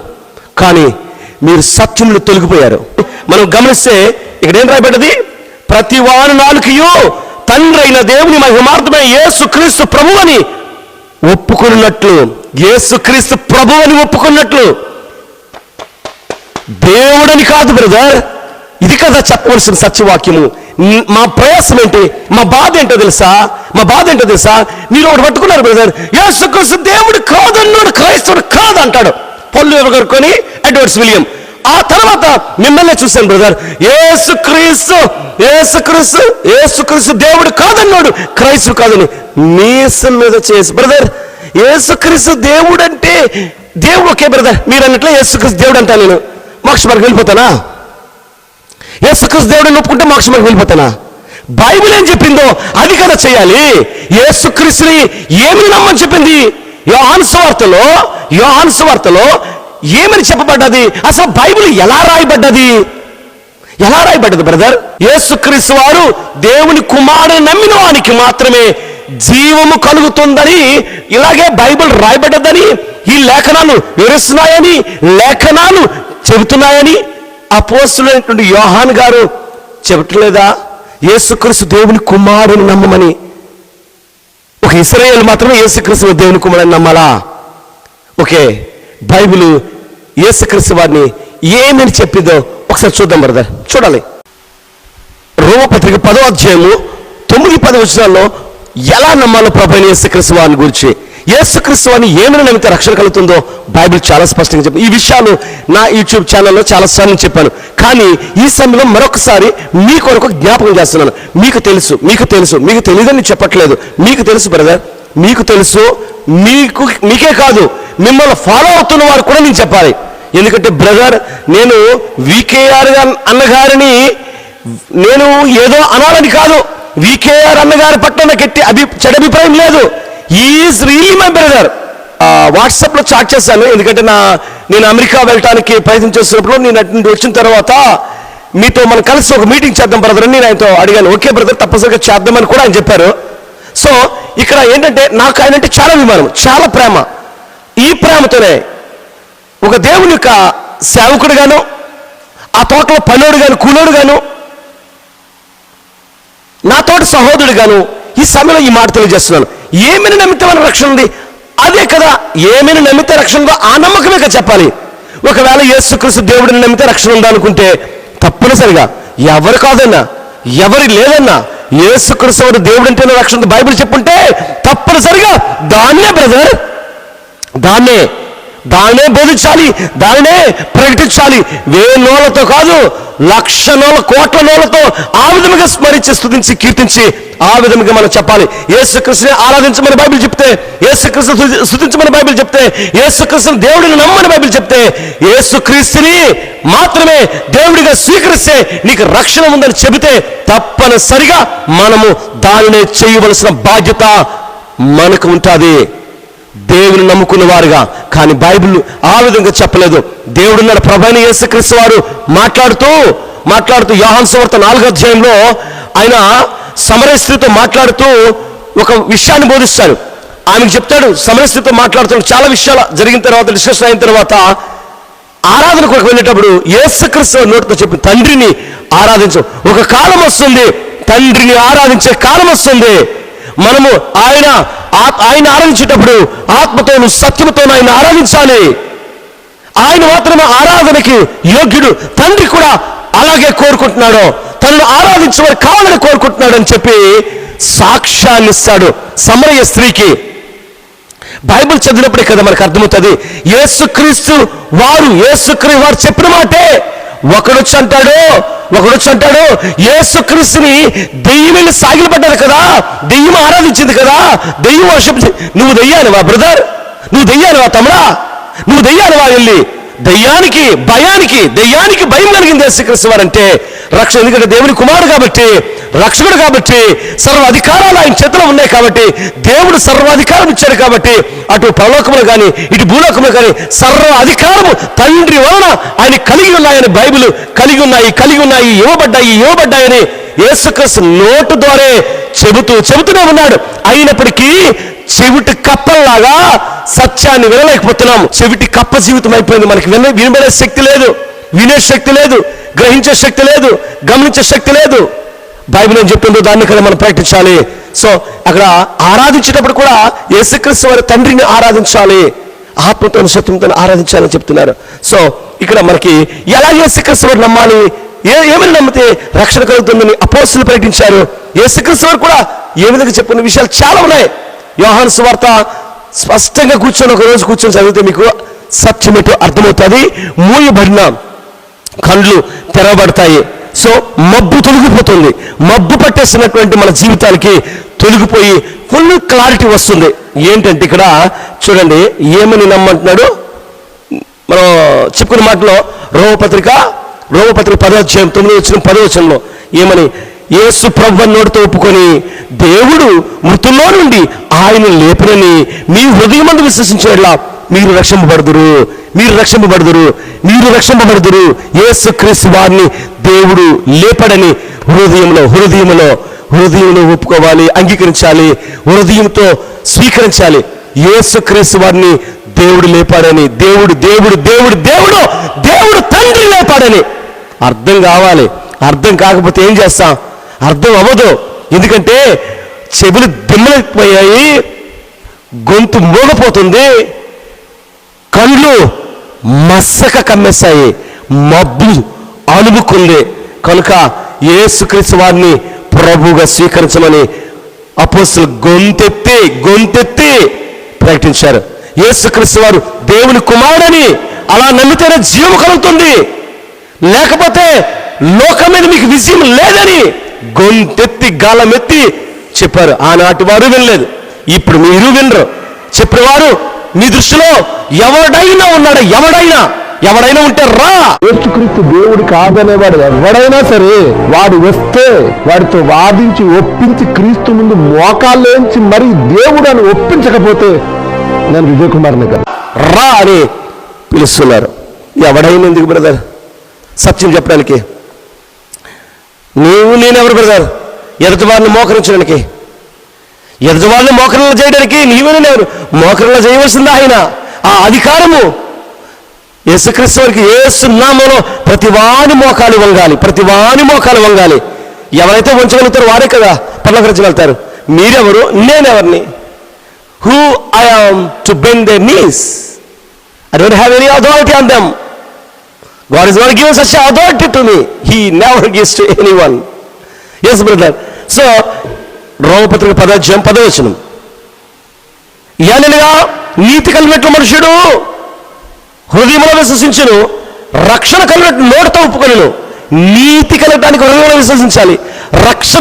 Speaker 2: కానీ మీరు సత్యంలో తొలగిపోయారు. మనం గమనిస్తే ఇక్కడ ఏం రాయబడ్డది? ప్రతి వాని నాలుకయు తండ్రైన దేవుని మహిమార్థమై యేసుక్రీస్తు ప్రభు అని ఒప్పుకున్నట్లు, యేసుక్రీస్తు ప్రభు అని ఒప్పుకున్నట్లు, దేవుడని కాదు బ్రదర్. ఇది కదా చెప్పవలసిన సత్యవాక్యము. మా ప్రయాసం ఏంటి? మా బాధ ఏంటో తెలుసా? మీరు ఒకటి పట్టుకున్నారు బ్రదర్, యేసుక్రీస్తు దేవుడు కాదన్నాడు, క్రైస్తవుడు కాదు అంటాడు పౌలు ఎవరుకొని ఎడ్వర్డ్స్ విలియం. ఆ తర్వాత మిమ్మల్ని చూశాను బ్రదర్, యేసుక్రీస్తు దేవుడు కాదన్నాడు, క్రైస్తవుడు కాదని మీసం మీద చేసి బ్రదర్ యేసుక్రీస్తు దేవుడు అంటే దేవుడు ఓకే బ్రదర్, మీరు అన్నట్లు యేసుక్రీస్తు దేవుడు అంటా, నేను మోక్షమార్గం వెళ్ళిపోతానా? యేసుక్రీస్తు దేవుడిని ఒప్పుకుంటే మోక్షమార్గం వెళ్ళిపోతానా? బైబిల్ ఏం చెప్పిందో అది కదా చేయాలి. యేసుక్రీస్తుని ఏమని నమ్మని చెప్పింది? యోహాను సువార్తలో ఏమని చెప్పబడ్డది? అసలు బైబిల్ ఎలా రాయబడ్డది బ్రదర్? యేసుక్రీస్తు వారు దేవుని కుమారుని నమ్మిన వానికి మాత్రమే జీవము కలుగుతుందని, ఇలాగే బైబిల్ రాయబడ్డదని, ఈ లేఖనాలు వివరిస్తున్నాయని, లేఖనాలు చెబుతున్నాయని అపోస్తలుడైనటువంటి యోహాను గారు చెబుతలేదా? యేసుక్రీస్తు దేవుని కుమారుని నమ్మమని. ఒక ఇశ్రాయేలు మాత్రమే యేసుక్రీస్తు దేవుని కుమారుని నమ్మాలా? ఓకే, బైబిల్ యేసుక్రీస్తు వారిని ఏమని చెప్పిందో ఒకసారి చూద్దాం బ్రదర్. చూడాలి. రోమపత్రిక 10వ అధ్యాయము 9-10 వచనాల్లో ఎలా నమ్మాలో ప్రభువైన యేసుక్రీస్తు వారిని గురించి, యేసుక్రీస్తు వారిని ఏమైనా నమ్మితే రక్షణ కలుగుతుందో బైబిల్ చాలా స్పష్టంగా చెప్పింది. ఈ విషయాలు నా యూట్యూబ్ ఛానల్లో చాలా సార్లు చెప్పాను, కానీ ఈ సమయంలో మరొకసారి మీ కొరకు జ్ఞాపకం చేస్తున్నాను. మీకు తెలియదని చెప్పట్లేదు, మీకు తెలుసు బ్రదర్, మీకు తెలుసు. మీకే కాదు, మిమ్మల్ని ఫాలో అవుతున్న వారు కూడా నేను చెప్పాలి. ఎందుకంటే బ్రదర్, నేను వికేఆర్ అన్నగారిని నేను ఏదో అనాలని కాదు. వికేఆర్ అన్నగారి పట్ల నాకు చెడ్డ అభిప్రాయం లేదు. Is really my brother. వాట్సాప్లో చాట్ చేశాను, ఎందుకంటే నేను అమెరికా వెళ్ళటానికి ప్రయత్నం చేస్తున్నప్పుడు నేను అటు నుండి వచ్చిన తర్వాత మీతో మనం కలిసి ఒక మీటింగ్ చేద్దాం బ్రదర్ అని నేను ఆయనతో అడిగాను. ఓకే బ్రదర్, తప్పనిసరిగా చేద్దామని కూడా ఆయన చెప్పారు. సో ఇక్కడ ఏంటంటే నాకు ఆయన అంటే చాలా అభిమానం, చాలా ప్రేమ. ఈ ప్రేమతోనే ఒక దేవుని యొక్క సేవకుడుగాను, ఆ తోటలో పనుడు గాను, కూలోడు గాను, నా తోటి సహోదరుడుగాను ఈ సమయంలో ఈ మాట తెలియజేస్తున్నాను. ఏమైనా నమ్మితే మన రక్షణ ఉంది, అదే కదా. ఏమైనా నమ్మితే రక్షణ ఉందో ఆ నమ్మకమే కదా చెప్పాలి. ఒకవేళ యేసుక్రీస్తు దేవుడిని నమ్మితే రక్షణ ఉందనుకుంటే తప్పనిసరిగా ఎవరు కాదన్నా, ఎవరి లేదన్నా, యేసుక్రీస్తు వారు దేవుడు అంటేనే రక్షణ ఉంది బైబిల్ చెప్పుంటే తప్పనిసరిగా దాన్నే బ్రదర్, దాన్నే బోధించాలి, దాన్నే ప్రకటించాలి. వేనోళ్ళతో కాదు, లక్ష నోళ్ళ, కోట్ల నోళ్ళతో ఆ విధముగా స్మరించి, స్తుతించి, కీర్తించి ఆ విధముగా మనం చెప్పాలి. యేసుక్రీస్తుని ఆరాధించమని బైబిల్ చెప్తే, యేసుక్రీస్తు స్తుతించమని బైబిల్ చెప్తే, యేసుక్రీస్తుని దేవుడిని నమ్మని బైబిల్ చెప్తే, యేసుక్రీస్తుని మాత్రమే దేవుడిగా స్వీకరిస్తే నీకు రక్షణ ఉందని చెబితే తప్పనిసరిగా మనము దానినే చేయవలసిన బాధ్యత మనకు ఉంటుంది, దేవుని నమ్ముకున్న వారుగా. కానీ బైబిల్ ఆ విధంగా చెప్పలేదు. దేవుడున్నాడు. ప్రభువైన యేసుక్రీస్తు వారు మాట్లాడుతూ యోహాను సువార్త 4వ అధ్యాయంలో ఆయన సమరయ స్త్రీతో మాట్లాడుతూ ఒక విషయాన్ని బోధిస్తాడు. ఆమెకు చెప్తాడు, సమరయ స్త్రీతో మాట్లాడుతూ చాలా విషయాలు జరిగిన తర్వాత, డిస్కషన్ అయిన తర్వాత ఆరాధన కొరకు వెళ్ళేటప్పుడు యేసుక్రీస్తు నోటితో చెప్పి, తండ్రిని ఆరాధించు. ఒక కాలం వస్తుంది, తండ్రిని ఆరాధించే కాలం వస్తుంది. మనము ఆయన ఆరాధించేటప్పుడు ఆత్మతోను సత్యముతోను ఆయన ఆరాధించాలి. ఆయన మాత్రమే ఆరాధనకి యోగ్యుడు. తండ్రి కూడా అలాగే కోరుకుంటున్నాడు, తనను ఆరాధించమని కావాలని కోరుకుంటున్నాడు అని చెప్పి సాక్ష్యాన్ని ఇస్తాడు సమరయ స్త్రీకి. బైబిల్ చదివినప్పుడే కదా మనకు అర్థమవుతుంది. యేసుక్రీస్తు వారు చెప్పిన మాటే. ఒకడొచ్చి అంటాడు యేసుక్రీస్తుని దెయ్యం వెళ్ళి సాగిలపడ్డారు కదా, దెయ్యం ఆరాధించింది కదా, దెయ్యం వర్షించింది. నువ్వు దెయ్యానివా బ్రదర్? నువ్వు దెయ్యానివా తమ్ముడా? నువ్వు దెయ్యానివా? వెళ్ళి దెయ్యానికి భయం కలిగింది యేసుక్రీస్తు వారంటే రక్షణ. ఎందుకంటే దేవుని కుమారుడు కాబట్టి, రక్షకుడు కాబట్టి, సర్వాధికారాలు ఆయన చేతిలో ఉన్నాయి కాబట్టి, దేవుడు సర్వాధికారం ఇచ్చాడు కాబట్టి, అటు పరలోకములు కానీ ఇటు భూలోకములు కానీ సర్వ అధికారము తండ్రి వలన ఆయన కలిగి ఉన్నాయని బైబిల్ కలిగి ఉన్నాయి ఇవ్వబడ్డాయని యేసుక్రీస్తు నోటు ద్వారా చెబుతూనే ఉన్నాడు. అయినప్పటికీ చెవిటి కప్పల్లాగా సత్యాన్ని వినలేకపోతున్నాము. చెవిటి కప్ప జీవితం అయిపోయింది. మనకి వినబడే శక్తి లేదు, వినే శక్తి లేదు, గ్రహించే శక్తి లేదు, గమనించే శక్తి లేదు. బైబిల్ ఏం చెప్పిందో దాన్ని కదా మనం ప్రకటించాలి. సో అక్కడ ఆరాధించేటప్పుడు కూడా యేసుక్రీస్తు వారి తండ్రిని ఆరాధించాలి, ఆత్మతో సత్యంతో ఆరాధించాలని చెప్తున్నారు. సో ఇక్కడ మనకి ఎలా యేసుక్రీస్తు వారు నమ్మాలి, ఏమని నమ్మితే రక్షణ కలుగుతుందని అపోస్తలులు ప్రకటించారు. యేసుక్రీస్తు వారు కూడా ఏ విధంగా చెప్పిన విషయాలు చాలా ఉన్నాయి. యోహాను సువార్త స్పష్టంగా ఒక రోజు కూర్చొని చదివితే మీకు సత్యమేటో అర్థమవుతుంది. మూయబడిన కళ్ళు తెరవబడతాయి. సో మబ్బు తొలగిపోతుంది. మబ్బు పట్టేసినటువంటి మన జీవితానికి వెలిగిపోయి ఫుల్ క్లారిటీ వస్తుంది. ఏంటంటే ఇక్కడ చూడండి ఏమని నమ్మంటున్నాడు. మనం చెప్పుకున్న మాటలో రోమపత్రిక 10:9 ఏమని, యేసు ప్రభువుని నోటితో ఒప్పుకొని దేవుడు మృతుల్లో నుండి ఆయన లేపనని మీ హృదయమందు విశ్వసించేలా మీరు రక్షింపబడుదురు. యేసుక్రీస్తు వారిని దేవుడు లేపడని హృదయంలో ఒప్పుకోవాలి, అంగీకరించాలి, హృదయంతో స్వీకరించాలి. యేసుక్రీస్తు వారిని దేవుడు లేపాడని, దేవుడు తండ్రి లేపాడని అర్థం కావాలి. అర్థం కాకపోతే ఏం చేస్తాం? అర్థం అవ్వదు. ఎందుకంటే చెవులు దిమ్మలైపోయాయి, గొంతు మోగపోతుంది, కళ్ళు మసక కమ్మేశాయి, మబ్బు అలుముకుంది. కనుక యేసుక్రీస్తు వారిని ప్రభువుగా స్వీకరించమని అపోస్తలులు గొంతెత్తి ప్రకటించారు. యేసుక్రీస్తు వారు దేవుని కుమారుడని అలా నమ్మితేనే జీవం కలుగుతుంది, లేకపోతే లోకం మీద మీకు విజయం లేదని గొంతెత్తి గాలమెత్తి చెప్పారు. ఆనాటి వారు వినలేదు, ఇప్పుడు మీరు వినరు. చెప్పేవారు మీ దృష్టిలో ఎవడైనా ఉన్నాడా? ఎవడైనా ఉంటే రా.
Speaker 1: యేసుక్రీస్తు దేవుడు కాదనేవాడు ఎవడైనా సరే వాడు వస్తే వాడితో వాదించి ఒప్పించి క్రీస్తు ముందు మోకాళ్ళేంచి మరి దేవుడు అని ఒప్పించకపోతే నేను విజయ్ కుమార్ని కదా
Speaker 2: రా అని పిలుస్తున్నారు. ఎవడైనా ఎందుకు బ్రదర్? సత్యం చెప్పడానికి నేనెవరు బ్రదర్? ఎదుటివారిని మోకరించడానికి, ఎదుటివారిని మోకరణ చేయడానికి నీవెవరు? మోకరణ చేయవలసింది ఆయన. ఆ అధికారము యేసుక్రీస్తు వారికి యేసు నామములో ప్రతివాని మోకాలు వంగాలి. ఎవరైతే వంచగలుగుతారో వారే కదా పరలోక రాజ్యం వెళ్తారు. మీరెవరు? నేనెవరిని? Who I am to bend their knees? I don't have any authority on them. God is not given such authority to me. He never gives to anyone. Yes, brother. So, రోమపత్రిక 10:10 ఏలనగా నీతి కలిగినట్లు మనుషుడు హృదయంలో విశ్వసించును, రక్షణ కలిగినట్లు నోటితో ఒప్పుకొనును. నీతి కలగటానికి హృదయంలో విశ్వసించాలి, రక్షణ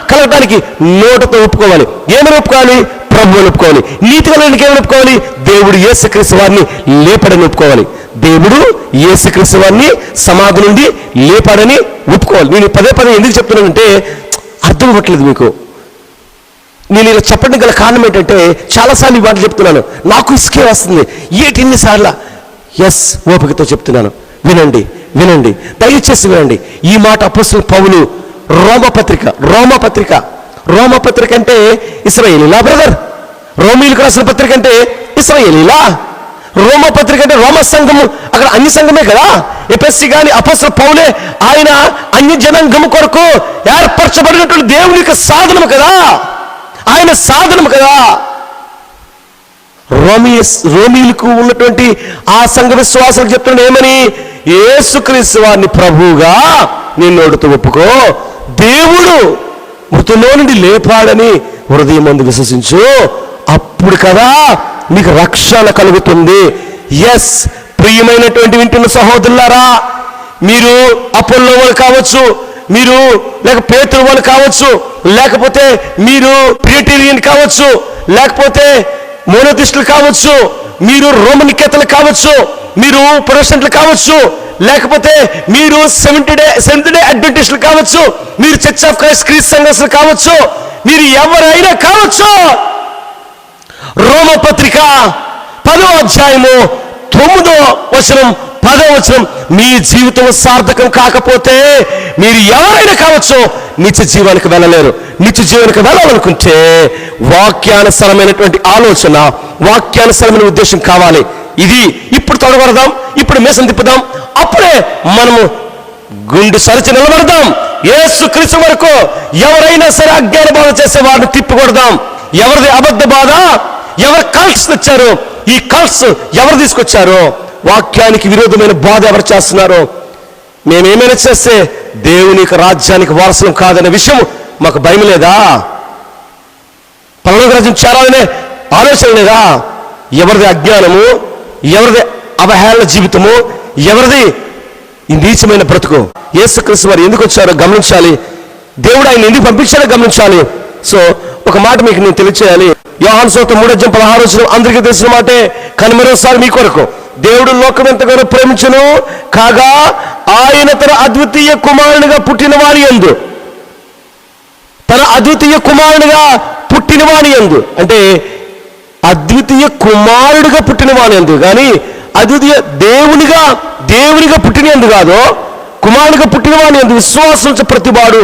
Speaker 2: కలగటానికి నోటితో ఒప్పుకోవాలి. ఏమని ఒప్పుకోవాలి? ప్రభువుని ఒప్పుకోవాలి. నీతి కలగడానికి ఏమని ఒప్పుకోవాలి? దేవుడు యేసుక్రీస్తు వారిని లేపాడని ఒప్పుకోవాలి. దేవుడు యేసుక్రీస్తు వారిని సమాధి నుండి లేపాడని ఒప్పుకోవాలి. నేను పదే ఎందుకు చెప్తున్నానంటే అర్థం అవ్వట్లేదు మీకు. నేను ఇలా చెప్పడం గల కారణం ఏంటంటే చాలాసార్లు ఈ మాటలు చెప్తున్నాను, నాకు ఇసుకే వస్తుంది. ఎన్నిసార్లు ఓపికతో చెప్తున్నాను. వినండి, దయచేసి వినండి. ఈ మాట అపోస్తలుడు పౌలు రోమపత్రిక అంటే ఇశ్రాయేలీలా బ్రదర్? రోమీయులకు రాసిన పత్రిక అంటే ఇశ్రాయేలీలా? రోమపత్రిక అంటే రోమ సంఘము, అక్కడ అన్ని సంఘమే కదా. ఎఫెసీ గాని అపోస్తలుడు పౌలే ఆయన అన్య జనాంగము కొరకు ఏర్పరచబడినటువంటి దేవుని యొక్క సాధనము కదా, ఆయన సాధనము కదా. రోమీయులకు ఉన్నటువంటి ఆ సంఘ విశ్వాసాలకు చెప్తున్నాడు ఏమని? యేసుక్రీస్తు వారిని ప్రభువుగా నీ నోటితో ఒప్పుకో, దేవుడు మృతుల్లో నుండి లేపాడని హృదయమందు విశ్వసించు, అప్పుడు కదా నీకు రక్షణ కలుగుతుంది. ప్రియమైనటువంటి వింటున్న సహోదరులారా, మీరు అపోల్లో వాళ్ళు కావచ్చు, మీరు లేక పేతురు వాళ్ళు కావచ్చు, లేకపోతే మీరు ప్రిటేరియన్ కావచ్చు, లేకపోతే మోనోథిస్టులు కావచ్చు, మీరు రోమనికేతలు కావచ్చు, మీరు ప్రొటెస్టెంట్లు కావచ్చు, లేకపోతే మీరు సెవెంత్ డే అడ్వెంటిస్టులు కావచ్చు, మీరు చర్చ్ ఆఫ్ క్రైస్ట్ క్రీస్తు సంఘస్థులు కావచ్చు, మీరు ఎవరైనా కావచ్చు. రోమపత్రిక 10:9 మీ జీవితం సార్థకం కాకపోతే మీరు ఎవరైనా కావచ్చు నిత్య జీవానికి వెళ్ళలేరు. నిత్య జీవానికి వెళ్ళాలనుకుంటే వాక్యానుసరమైనటువంటి ఆలోచన, వాక్యానుసరమైన ఉద్దేశం కావాలి. ఇది ఇప్పుడు తొడగొడదాం, ఇప్పుడు మీసం తిప్పుదాం, అప్పుడే మనము గుండు సరిచి నిలబడదాం. యేసుక్రీస్తు వరకు ఎవరైనా సరే అజ్ఞాన బాధ చేసే వారిని తిప్పికొడదాం. ఎవరిది అబద్ధ బాధ? ఎవరు కల్ట్స్ తెచ్చారు? ఈ కల్ట్స్ ఎవరు తీసుకొచ్చారో, వాక్యానికి విరోధమైన బాధ ఎవరు చేస్తున్నారో, మేమేమైనా చేస్తే దేవుని రాజ్యానికి వారసులం కాదనే విషయం మాకు భయం లేదా? పరలోక రాజ్యం చేరాలనే ఆలోచన లేదా? ఎవరిది అజ్ఞానము, ఎవరిది అవహేళన జీవితము, ఎవరిది ఈ నీచమైన బ్రతుకు? యేసుక్రీస్తు వారు ఎందుకు వచ్చారో గమనించాలి. దేవుడు ఆయన ఎందుకు పంపించారో గమనించాలి. సో ఒక మాట మీకు నేను తెలియచేయాలి. యోహాను సువార్త 3:16 అందరికీ తెలిసిన మాటే, కానీ మరోసారి మీ కొరకు, దేవుడు లోకం ఎంతగానో ప్రేమించును కాగా ఆయన తన అద్వితీయ కుమారునిగా పుట్టిన వాని యందు, తన అద్వితీయ కుమారునిగా పుట్టిన వాని యందు, అంటే అద్వితీయ కుమారుడిగా పుట్టిన వాని యందు, కానీ అద్వితీయ దేవునిగా పుట్టిన యందు కాదు, కుమారుడిగా పుట్టిన వాని యందు విశ్వాసం ప్రతివాడు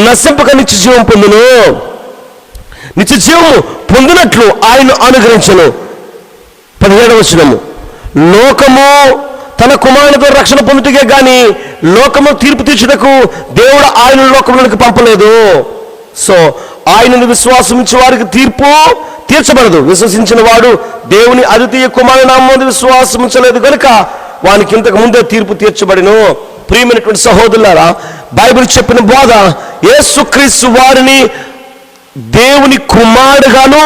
Speaker 2: నశింపక నిత్య జీవం పొందును, నిత్య జీవము పొందినట్లు ఆయన అనుగ్రహించను. 17వ వచనము, లోకము తన కుమారునితో రక్షణ పొందుటకే గాని లోకము తీర్పు తీర్చుటకు దేవుడు ఆయన లోకములకు పంపలేదు. సో ఆయనను విశ్వాసించే వారికి తీర్పు తీర్చబడదు. విశ్వసించిన వాడు దేవుని అద్వితీయ కుమారుని నామమున విశ్వాసించలేదు కనుక వానికి ఇంతకు ముందే తీర్పు తీర్చబడిను. ప్రియమైనటువంటి సహోదరులారా, బైబిల్ చెప్పిన బోధ యేసుక్రీస్తు వారిని దేవుని కుమారుడుగాను,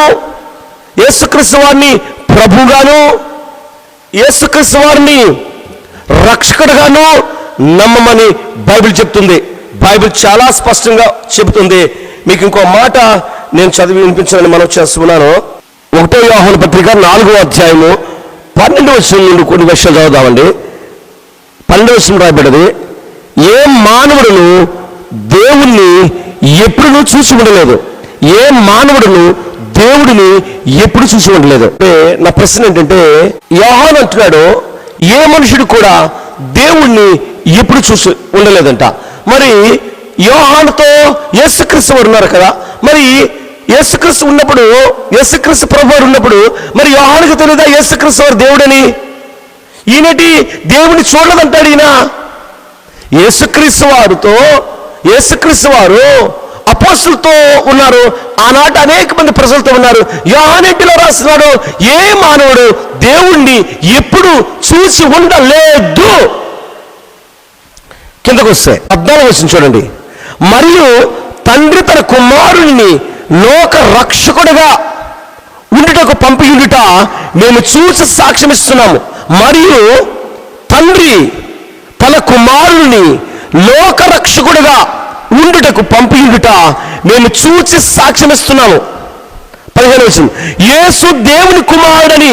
Speaker 2: యేసుక్రీస్తు వారిని ప్రభుగాను, యేసుక్రీస్తు వారిని రక్షకుడుగాను నమ్మమని బైబిల్ చెప్తుంది. బైబిల్ చాలా స్పష్టంగా చెబుతుంది. మీకు ఇంకో మాట నేను చదివి వినిపించాలని మనం చేస్తున్నాను. 1వ యోహాను పత్రిక 4వ అధ్యాయము 12వ వచనం నుండి కొన్ని విషయాలు చదువుదామండి. 12వ వచనం రాయబడ్డది, ఏ మానవుడును దేవుణ్ణి ఎప్పుడూ చూసి ఉండలేదు, ఏ మానవుడును దేవుడిని ఎప్పుడు చూసి ఉండలేదు. నా ప్రశ్న ఏంటంటే, యోహాను అంటున్నాడు ఏ మనుషుడు కూడా దేవుణ్ణి ఎప్పుడు చూసి ఉండలేదంట. మరి యోహానుతో యేసుక్రీస్తు వారు ఉన్నారు కదా, మరి యేసుక్రీస్తు ఉన్నప్పుడు, యేసుక్రీస్తు ప్రభువారు ఉన్నప్పుడు మరి యోహానుకు తెలియదా యేసుక్రీస్తు వారు దేవుడని? ఈయనటి దేవుని చూడలేదంటాడు ఈయన. యేసుక్రీస్తు వారు అపోస్తులతో ఉన్నారు, ఆనాటి అనేక మంది ప్రజలతో ఉన్నారు. యోహానేటిలో రాస్తున్నాడు, ఏ మానవుడు దేవుణ్ణి ఎప్పుడు చూసి ఉండలేదు. కిందకు వస్తే 14వ వచనం చూడండి, మరియు తండ్రి తన కుమారుణ్ణి లోక రక్షకుడిగా ఉండుటకు పంపియుండుట మేము చూసి సాక్ష్యమిస్తున్నాము. మరియు తండ్రి తన కుమారుణ్ణి లోక రక్షకుడిగా ఉండుటకు పంపియుండుట మేము చూసి సాక్ష్యమిస్తున్నాము. 15వ వచనం, యేసు దేవుని కుమారుడని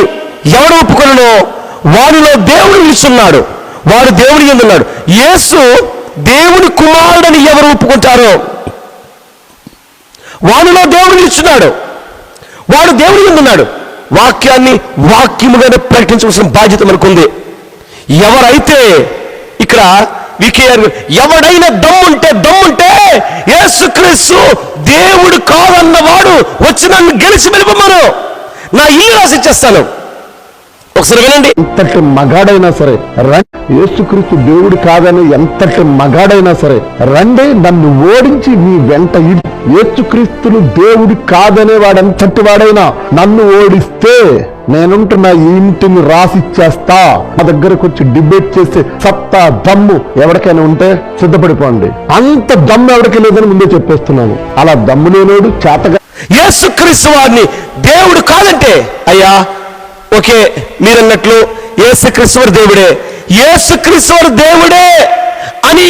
Speaker 2: ఎవడు ఒప్పుకొనునో వారిలో దేవుడు నిలుచున్నాడు, వాడు దేవుని యందు ఉన్నాడు. యేసు దేవుని కుమారుడని ఎవరు ఒప్పుకుంటారో వాడిలో దేవుడు నిలుచున్నాడు, వాడు దేవుని యందు ఉన్నాడు. వాక్యాన్ని వాక్యముగానే ప్రకటించవలసిన బాధ్యత మనకుంది. ఎవరైతే ఇక్కడ ఎవడైనా దమ్ముంటే యేసుక్రీస్తు దేవుడు కాదన్నవాడు వచ్చి నన్ను గెలిచి వెళ్ళిపోమను, నా ఇల్లు రాసిచ్చేస్తాను. ఒకసారి వినండి.
Speaker 1: ఎంతటి మగాడైనా సరే యేసుక్రీస్తు దేవుడు కాదని ఎంతటి మగాడైనా సరే రండి, నన్ను ఓడించి మీ వెంట ఇడి. యేసుక్రీస్తులు దేవుడు కాదనే వాడంతటి వాడైనా నన్ను ఓడిస్తే నేనుంటున్న ఈ ఇంటిని రాసిచ్చేస్తా. మా దగ్గరకు వచ్చి డిబేట్ చేసే సత్తా దమ్ము ఎవరికైనా ఉంటే సిద్ధపడిపోండి. అంత దమ్ము ఎవరికి లేదని ముందే చెప్పేస్తున్నాను. అలా దమ్ము లేనోడు చేతగా
Speaker 2: యేసుక్రీస్తు వారిని దేవుడు కాదంటే, అయ్యా ఓకే మీరన్నట్లు యేసుక్రీస్తు వారు దేవుడే, యేసుక్రీస్తు వారు దేవుడే అని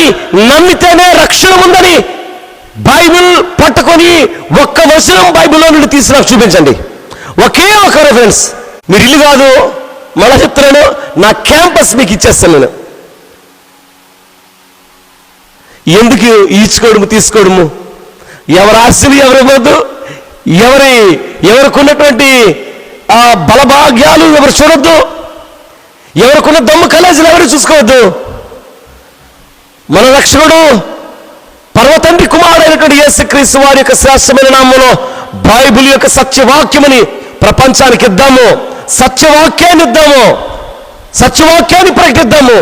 Speaker 2: నమ్మితేనే రక్షణ ఉందని బైబిల్ పట్టుకొని ఒక్క వచనం బైబిల్లో నుండి తీసి నాకు చూపించండి. ఒకే ఒక రెఫరెన్స్. మీరు ఇల్లు కాదు, మళ్ళా చెప్తున్నాను, నా క్యాంపస్ మీకు ఇచ్చేస్తాను నేను. ఎందుకు ఈచుకోవడము తీసుకోవడము, ఎవరి ఆస్తులు ఎవరు ఇవ్వద్దు, ఎవరికున్నటువంటి ఆ బలభాగ్యాలు ఎవరు చూడొద్దు, ఎవరికున్న దమ్ము కలేజీలు ఎవరు చూసుకోవద్దు. మన రక్షకుడు పర్వతండ్రి కుమారుడైనటువంటి యేసుక్రీస్తు వారి యొక్క శ్రేష్టమైన నామములో బైబిల్ యొక్క సత్యవాక్యమని ప్రపంచానికి ఇద్దాము, సత్యవాక్యాన్ని ఇద్దాము, సత్యవాక్యాన్ని ప్రకటిద్దాము,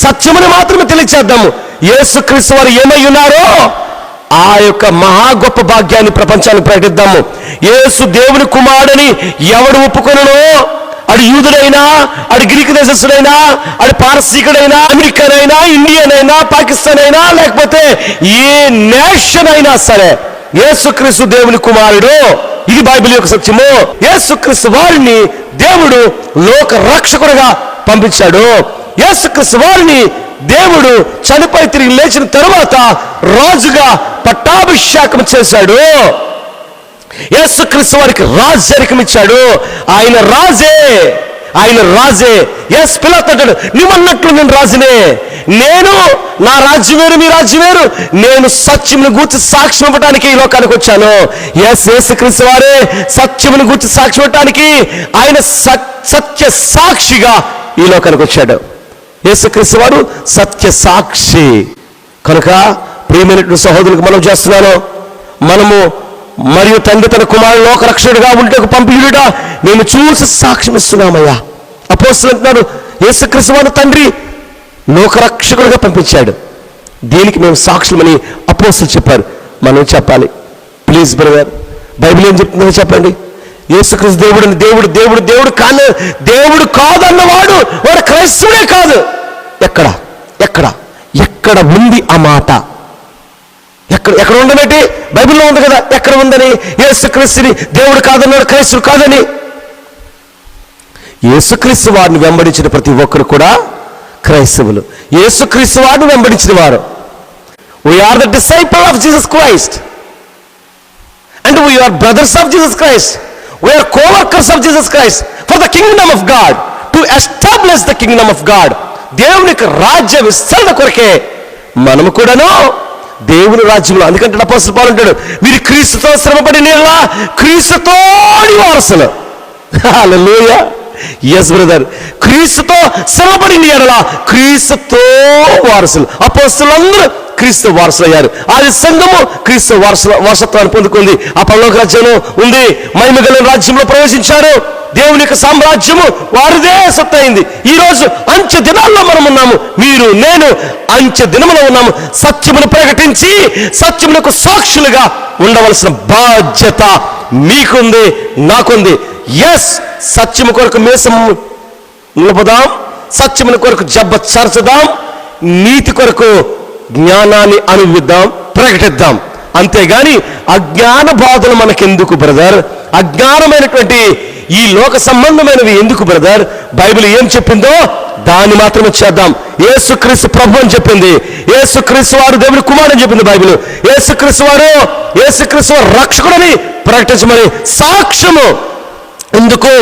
Speaker 2: సత్యమని మాత్రమే తెలియచేద్దాము. యేసుక్రీస్తు వారు ఏమై ఉన్నారో ఆ యొక్క మహా గొప్ప భాగ్యాన్ని ప్రపంచానికి ప్రకటిద్దాము. యేసు దేవుని కుమారుడని ఎవడు ఒప్పుకొనునో, అడు యూదుడైనా, అడు గ్రీకు దేశస్థుడైనా, అడు పారసీకుడైనా, అమెరికన్ అయినా, ఇండియన్ అయినా, పాకిస్తాన్ అయినా, లేకపోతే ఏ నేషన్ అయినా సరే యేసుక్రీస్తు దేవుని కుమారుడు. ఇది బైబిల్ యొక్క సత్యము. యేసుక్రీస్తు వారిని దేవుడు లోక రక్షకుడుగా పంపించాడు. యేసుక్రీస్తు వారిని దేవుడు చనిపోయి తిరిగి లేచిన తరువాత రాజుగా పట్టాభిషేకం చేశాడు. యేసుక్రీస్తు వారికి రాజ్యాధికం ఇచ్చాడు. ఆయన రాజే. ఎస్, పిలాతు అంటాడు, నువ్వన్నట్లు నేను రాజునే, నేను, నా రాజ్యం వేరు, మీ రాజ్యం వేరు, నేను సత్యమును గూర్చి సాక్ష్యం ఇవ్వడానికి ఈ లోకానికి వచ్చాను. ఎస్, యేసుక్రీస్తు వారే సత్యమును గూర్చి సాక్ష్యం ఇవ్వడానికి ఆయన సత్య సాక్షిగా ఈ లోకానికి వచ్చాడు. యేసుక్రీస్తు వారు సత్య సాక్షి. కనుక ప్రియమైనటువంటి సహోదరులకు మనం చేస్తున్నాను, మనము మరియు తండ్రి తన కుమారుడు లోకరక్షకుడిగా ఉంటే పంపియుడా నేను చూసి సాక్ష్యం ఇస్తున్నామయ్యా. అపోస్తలులు అంటున్నారు, యేసుక్రీస్తు వారు తండ్రి లోకరక్షకుడిగా పంపించాడు, దీనికి మేము సాక్షులమని అపోస్తలులు చెప్పారు. మనం చెప్పాలి. ప్లీజ్ బ్రదర్, బైబిల్ ఏం చెప్తుందో చెప్పండి. యేసుక్రీస్తు దేవుడు దేవుడు దేవుడు దేవుడు కాదు, దేవుడు కాదన్నవాడు వాడు క్రైస్తవుడే కాదు. ఎక్కడ ఎక్కడ ఎక్కడ ఉంది ఆ మాట? ఎక్కడ ఉండబెట్టి బైబిల్లో ఉంది కదా, ఎక్కడ ఉందని? యేసుక్రీస్తుని దేవుడు కాదన్నాడు, క్రైస్తుడు కాదని. యేసుక్రీస్తు వారిని వెంబడించిన ప్రతి ఒక్కరు కూడా క్రైస్తవులు. యేసుక్రీస్తు వారిని వెంబడించిన వారు. We are the disciple of Jesus Christ and we are brothers of Jesus Christ. We are coworkers of Jesus Christ for the kingdom of God, to establish the kingdom of God. దేవునికి రాజ్య విస్తరణ కొరకే మనము కూడాను దేవుని రాజ్యంలో. అందుకంటే అపోస్తలుడు పౌలు అంటాడు, మీరు క్రీస్తుతో శ్రమపడిన యెడల క్రీస్తుతో వారసులు. హల్లెలూయా. ఎస్ బ్రదర్, క్రీస్తుతో శ్రమపడిన యెడల క్రీస్తుతో వారసులు. అపోస్తలులందరూ క్రీస్తు వారసులు అయ్యారు. ఆది సంఘము క్రీస్తు వారసత్వాన్ని పొందుకుంది. ఆ పరలోక రాజ్యంలో ఉంది, మహిమ కలిగిన రాజ్యంలో ప్రవేశించారు. దేవుని యొక్క సామ్రాజ్యము వారిదే సొత్తయింది. ఈరోజు అంచె దినాల్లో మనం ఉన్నాము, మీరు నేను అంచె దినములో ఉన్నాము. సత్యమును ప్రకటించి సత్యమునకు సాక్షులుగా ఉండవలసిన బాధ్యత మీకుంది, నాకుంది. ఎస్, సత్యము కొరకు మీసం నిలుపుదాం, సత్యమును కొరకు జబ్బ చర్చుదాం, నీతి కొరకు జ్ఞానాన్ని అనువిద్దాం, ప్రకటిద్దాం. అంతేగాని అజ్ఞాన బాధలు మనకెందుకు బ్రదర్? అజ్ఞానమైనటువంటి ఈ లోక సంబంధమైనవి ఎందుకు బ్రదర్? బైబిల్ ఏం చెప్పిందో దాన్ని మాత్రమే చేద్దాం. యేసుక్రీస్తు ప్రభు అని చెప్పింది, యేసుక్రీస్తు వారు దేవుని కుమారుడు అని చెప్పింది బైబిల్. యేసుక్రీస్తు వారు రక్షకుడని ప్రకటించమని సాక్ష్యము. ఎందుకు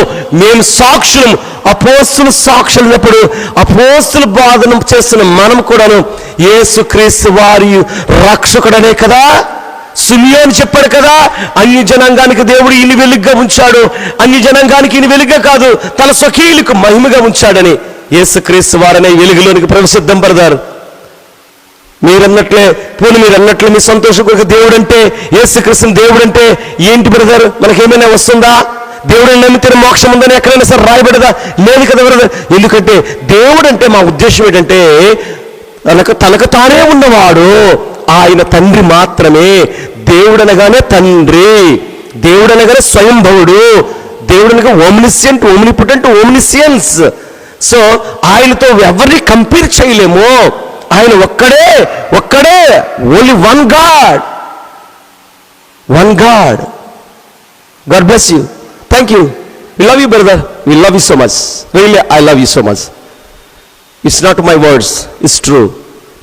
Speaker 2: మేము సాక్షులం? అపోస్తులు సాక్షులైనప్పుడు అపోస్తుల బాధను చేస్తున్న మనం కూడాను యేసుక్రీస్తు వారి రక్షకుడనే కదా. సిమియోను చెప్పాడు కదా, అన్య జనాంగానికి దేవుడు ఈయన వెలుగుగా ఉంచాడు, అన్య జనాంగానికి ఈయన వెలుగుగా కాదు తన స్వకీయులకు మహిమగా ఉంచాడని. యేసుక్రీస్తు వారనే వెలుగులోనికి ప్రవేశిద్దాం బ్రదర్. మీరన్నట్లే మీ సంతోషం కొరకు దేవుడు అంటే, యేసుక్రీస్తు దేవుడు అంటే ఏంటి బ్రదర్? మనకేమైనా వస్తుందా? దేవుడిని నమ్మితే మోక్షం ఉందని ఎక్కడైనా సరే రాయబడదా? లేదు కదా బ్రదర్. ఎందుకంటే దేవుడు అంటే మా ఉద్దేశం ఏంటంటే తనకు తానే ఉన్నవాడు ఆయన తండ్రి మాత్రమే. దేవుడనగానే తండ్రి, దేవుడనగానే స్వయంభవుడు, దేవుడనగా ఓమ్నిసియంట్, ఓమ్నిపుటెంట్, ఓమ్నిసియన్స్. సో ఆయనతో ఎవరిని కంపేర్ చేయలేము. ఆయన ఒక్కడే only one God. God bless you. Thank you. We love you brother. We love you so much. Really I love you so much. It's not my words, it's true.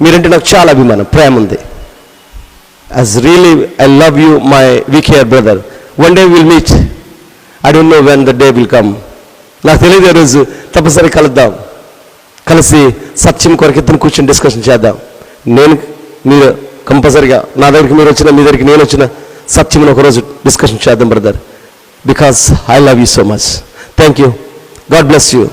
Speaker 2: మీరంటే నాకు చాలా అభిమానం, ప్రేమ ఉంది. As really I love you, my weak hair brother. One day we'll meet. I don't know when the day will come. నాకు తెలియదు ఆ రోజు. తప్పనిసరి కలుద్దాం, కలిసి సత్యం కొరకు ఇద్దరు కూర్చొని డిస్కషన్ చేద్దాం. మీరు కంపల్సరిగా నా దగ్గరికి మీరు వచ్చిన, మీ దగ్గరికి నేను వచ్చిన, సత్యమును ఒకరోజు డిస్కషన్ చేద్దాం brother. Because I love you so much. Thank you. God bless you.